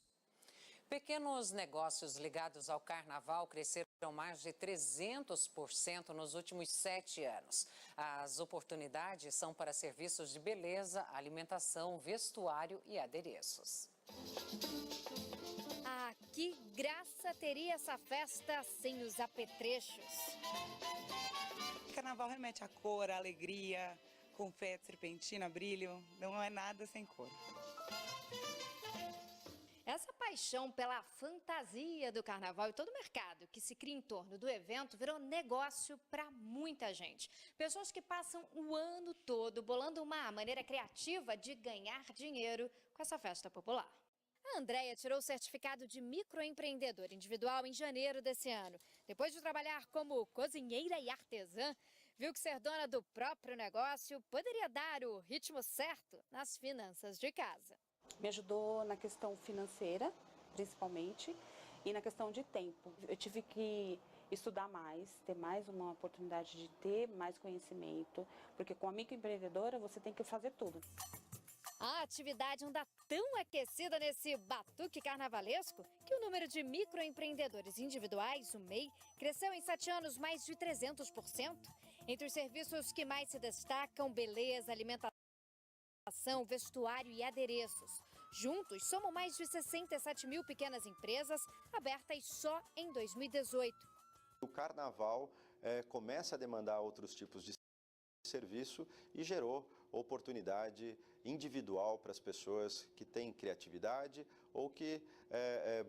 Speaker 1: Pequenos negócios ligados ao carnaval cresceram mais de 300% nos últimos 7 anos. As oportunidades são para serviços de beleza, alimentação, vestuário e adereços.
Speaker 18: Ah, que graça teria essa festa sem os apetrechos!
Speaker 22: Carnaval remete à cor, à alegria, confete, serpentina, brilho, não é nada sem cor.
Speaker 18: Essa paixão pela fantasia do carnaval e todo o mercado que se cria em torno do evento virou negócio para muita gente. Pessoas que passam o ano todo bolando uma maneira criativa de ganhar dinheiro com essa festa popular. A Andréia tirou o certificado de microempreendedor individual em janeiro desse ano. Depois de trabalhar como cozinheira e artesã, viu que ser dona do próprio negócio poderia dar o ritmo certo nas finanças de casa.
Speaker 23: Me ajudou na questão financeira, principalmente, e na questão de tempo. Eu tive que estudar mais, ter mais uma oportunidade de ter mais conhecimento, porque com a microempreendedora você tem que fazer tudo.
Speaker 18: A atividade anda tão aquecida nesse batuque carnavalesco que o número de microempreendedores individuais, o MEI, cresceu em 7 anos mais de 300%. Entre os serviços que mais se destacam, beleza, alimentação, vestuário e adereços. Juntos, somam mais de 67 mil pequenas empresas abertas só em 2018.
Speaker 24: O carnaval começa a demandar outros tipos de serviço e gerou oportunidade individual para as pessoas que têm criatividade ou que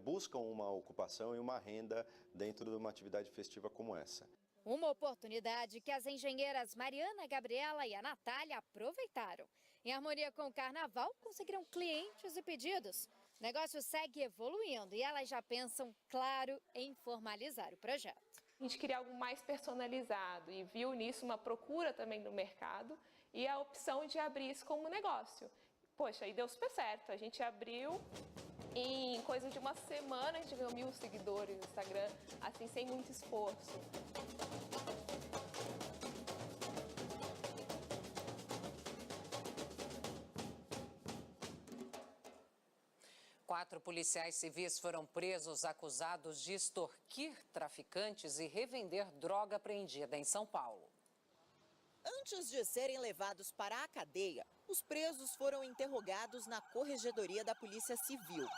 Speaker 24: buscam uma ocupação e uma renda dentro de uma atividade festiva como essa.
Speaker 18: Uma oportunidade que as engenheiras Mariana, Gabriela e a Natália aproveitaram. Em harmonia com o carnaval, conseguiram clientes e pedidos. O negócio segue evoluindo e elas já pensam, claro, em formalizar o projeto.
Speaker 25: A gente queria algo mais personalizado e viu nisso uma procura também no mercado e a opção de abrir isso como negócio. Poxa, aí deu super certo. A gente abriu em coisa de uma semana, a gente ganhou 1.000 seguidores no Instagram, assim, sem muito esforço.
Speaker 1: Quatro policiais civis foram presos acusados de extorquir traficantes e revender droga apreendida em São Paulo.
Speaker 26: Antes de serem levados para a cadeia, os presos foram interrogados na Corregedoria da Polícia Civil.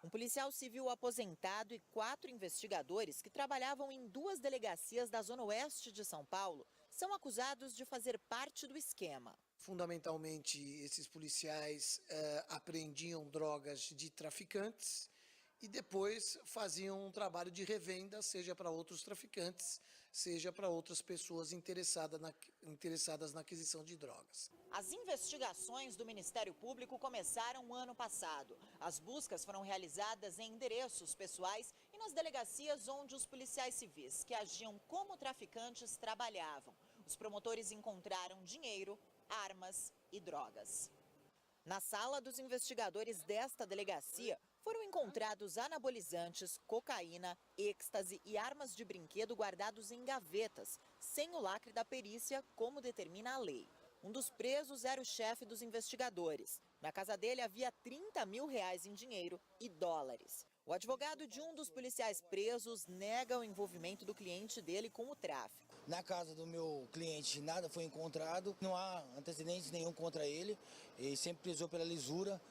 Speaker 26: Um policial civil aposentado e 4 investigadores que trabalhavam em 2 delegacias da Zona Oeste de São Paulo são acusados de fazer parte do esquema.
Speaker 29: Fundamentalmente, esses policiais apreendiam drogas de traficantes e depois faziam um trabalho de revenda, seja para outros traficantes, seja para outras pessoas interessadas na aquisição de drogas.
Speaker 26: As investigações do Ministério Público começaram ano passado. As buscas foram realizadas em endereços pessoais e nas delegacias onde os policiais civis que agiam como traficantes trabalhavam. Os promotores encontraram dinheiro, armas e drogas. Na sala dos investigadores desta delegacia, foram encontrados anabolizantes, cocaína, êxtase e armas de brinquedo guardados em gavetas, sem o lacre da perícia, como determina a lei. Um dos presos era o chefe dos investigadores. Na casa dele havia R$30 mil em dinheiro e dólares. O advogado de um dos policiais presos nega o envolvimento do cliente dele com o tráfico.
Speaker 3: Na casa do meu cliente nada foi encontrado, não há antecedentes nenhum contra ele, ele sempre prezou pela lisura.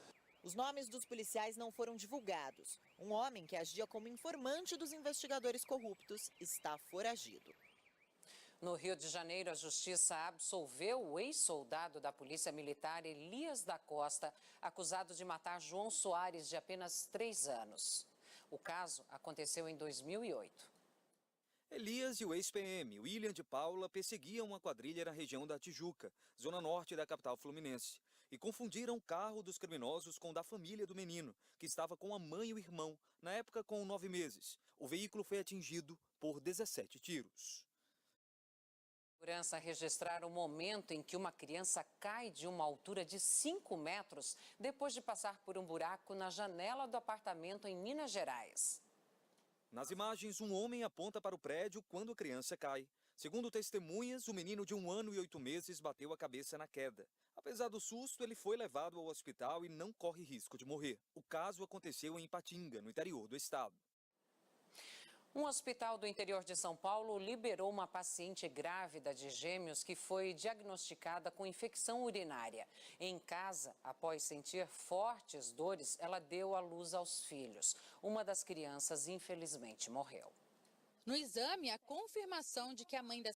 Speaker 26: Os nomes dos policiais não foram divulgados. Um homem que agia como informante dos investigadores corruptos está foragido.
Speaker 1: No Rio de Janeiro, a Justiça absolveu o ex-soldado da Polícia Militar Elias da Costa, acusado de matar João Soares, de apenas 3 anos. O caso aconteceu em 2008.
Speaker 5: Elias e o ex-PM, William de Paula, perseguiam uma quadrilha na região da Tijuca, zona norte da capital fluminense, e confundiram o carro dos criminosos com o da família do menino, que estava com a mãe e o irmão, na época com 9 meses. O veículo foi atingido por 17 tiros.
Speaker 1: A segurança registraram o momento em que uma criança cai de uma altura de 5 metros depois de passar por um buraco na janela do apartamento em Minas Gerais.
Speaker 5: Nas imagens, um homem aponta para o prédio quando a criança cai. Segundo testemunhas, o menino de 1 ano e 8 meses bateu a cabeça na queda. Apesar do susto, ele foi levado ao hospital e não corre risco de morrer. O caso aconteceu em Ipatinga, no interior do estado.
Speaker 1: Um hospital do interior de São Paulo liberou uma paciente grávida de gêmeos que foi diagnosticada com infecção urinária. Em casa, após sentir fortes dores, ela deu à luz aos filhos. Uma das crianças, infelizmente, morreu.
Speaker 4: No exame, a confirmação de que a mãe da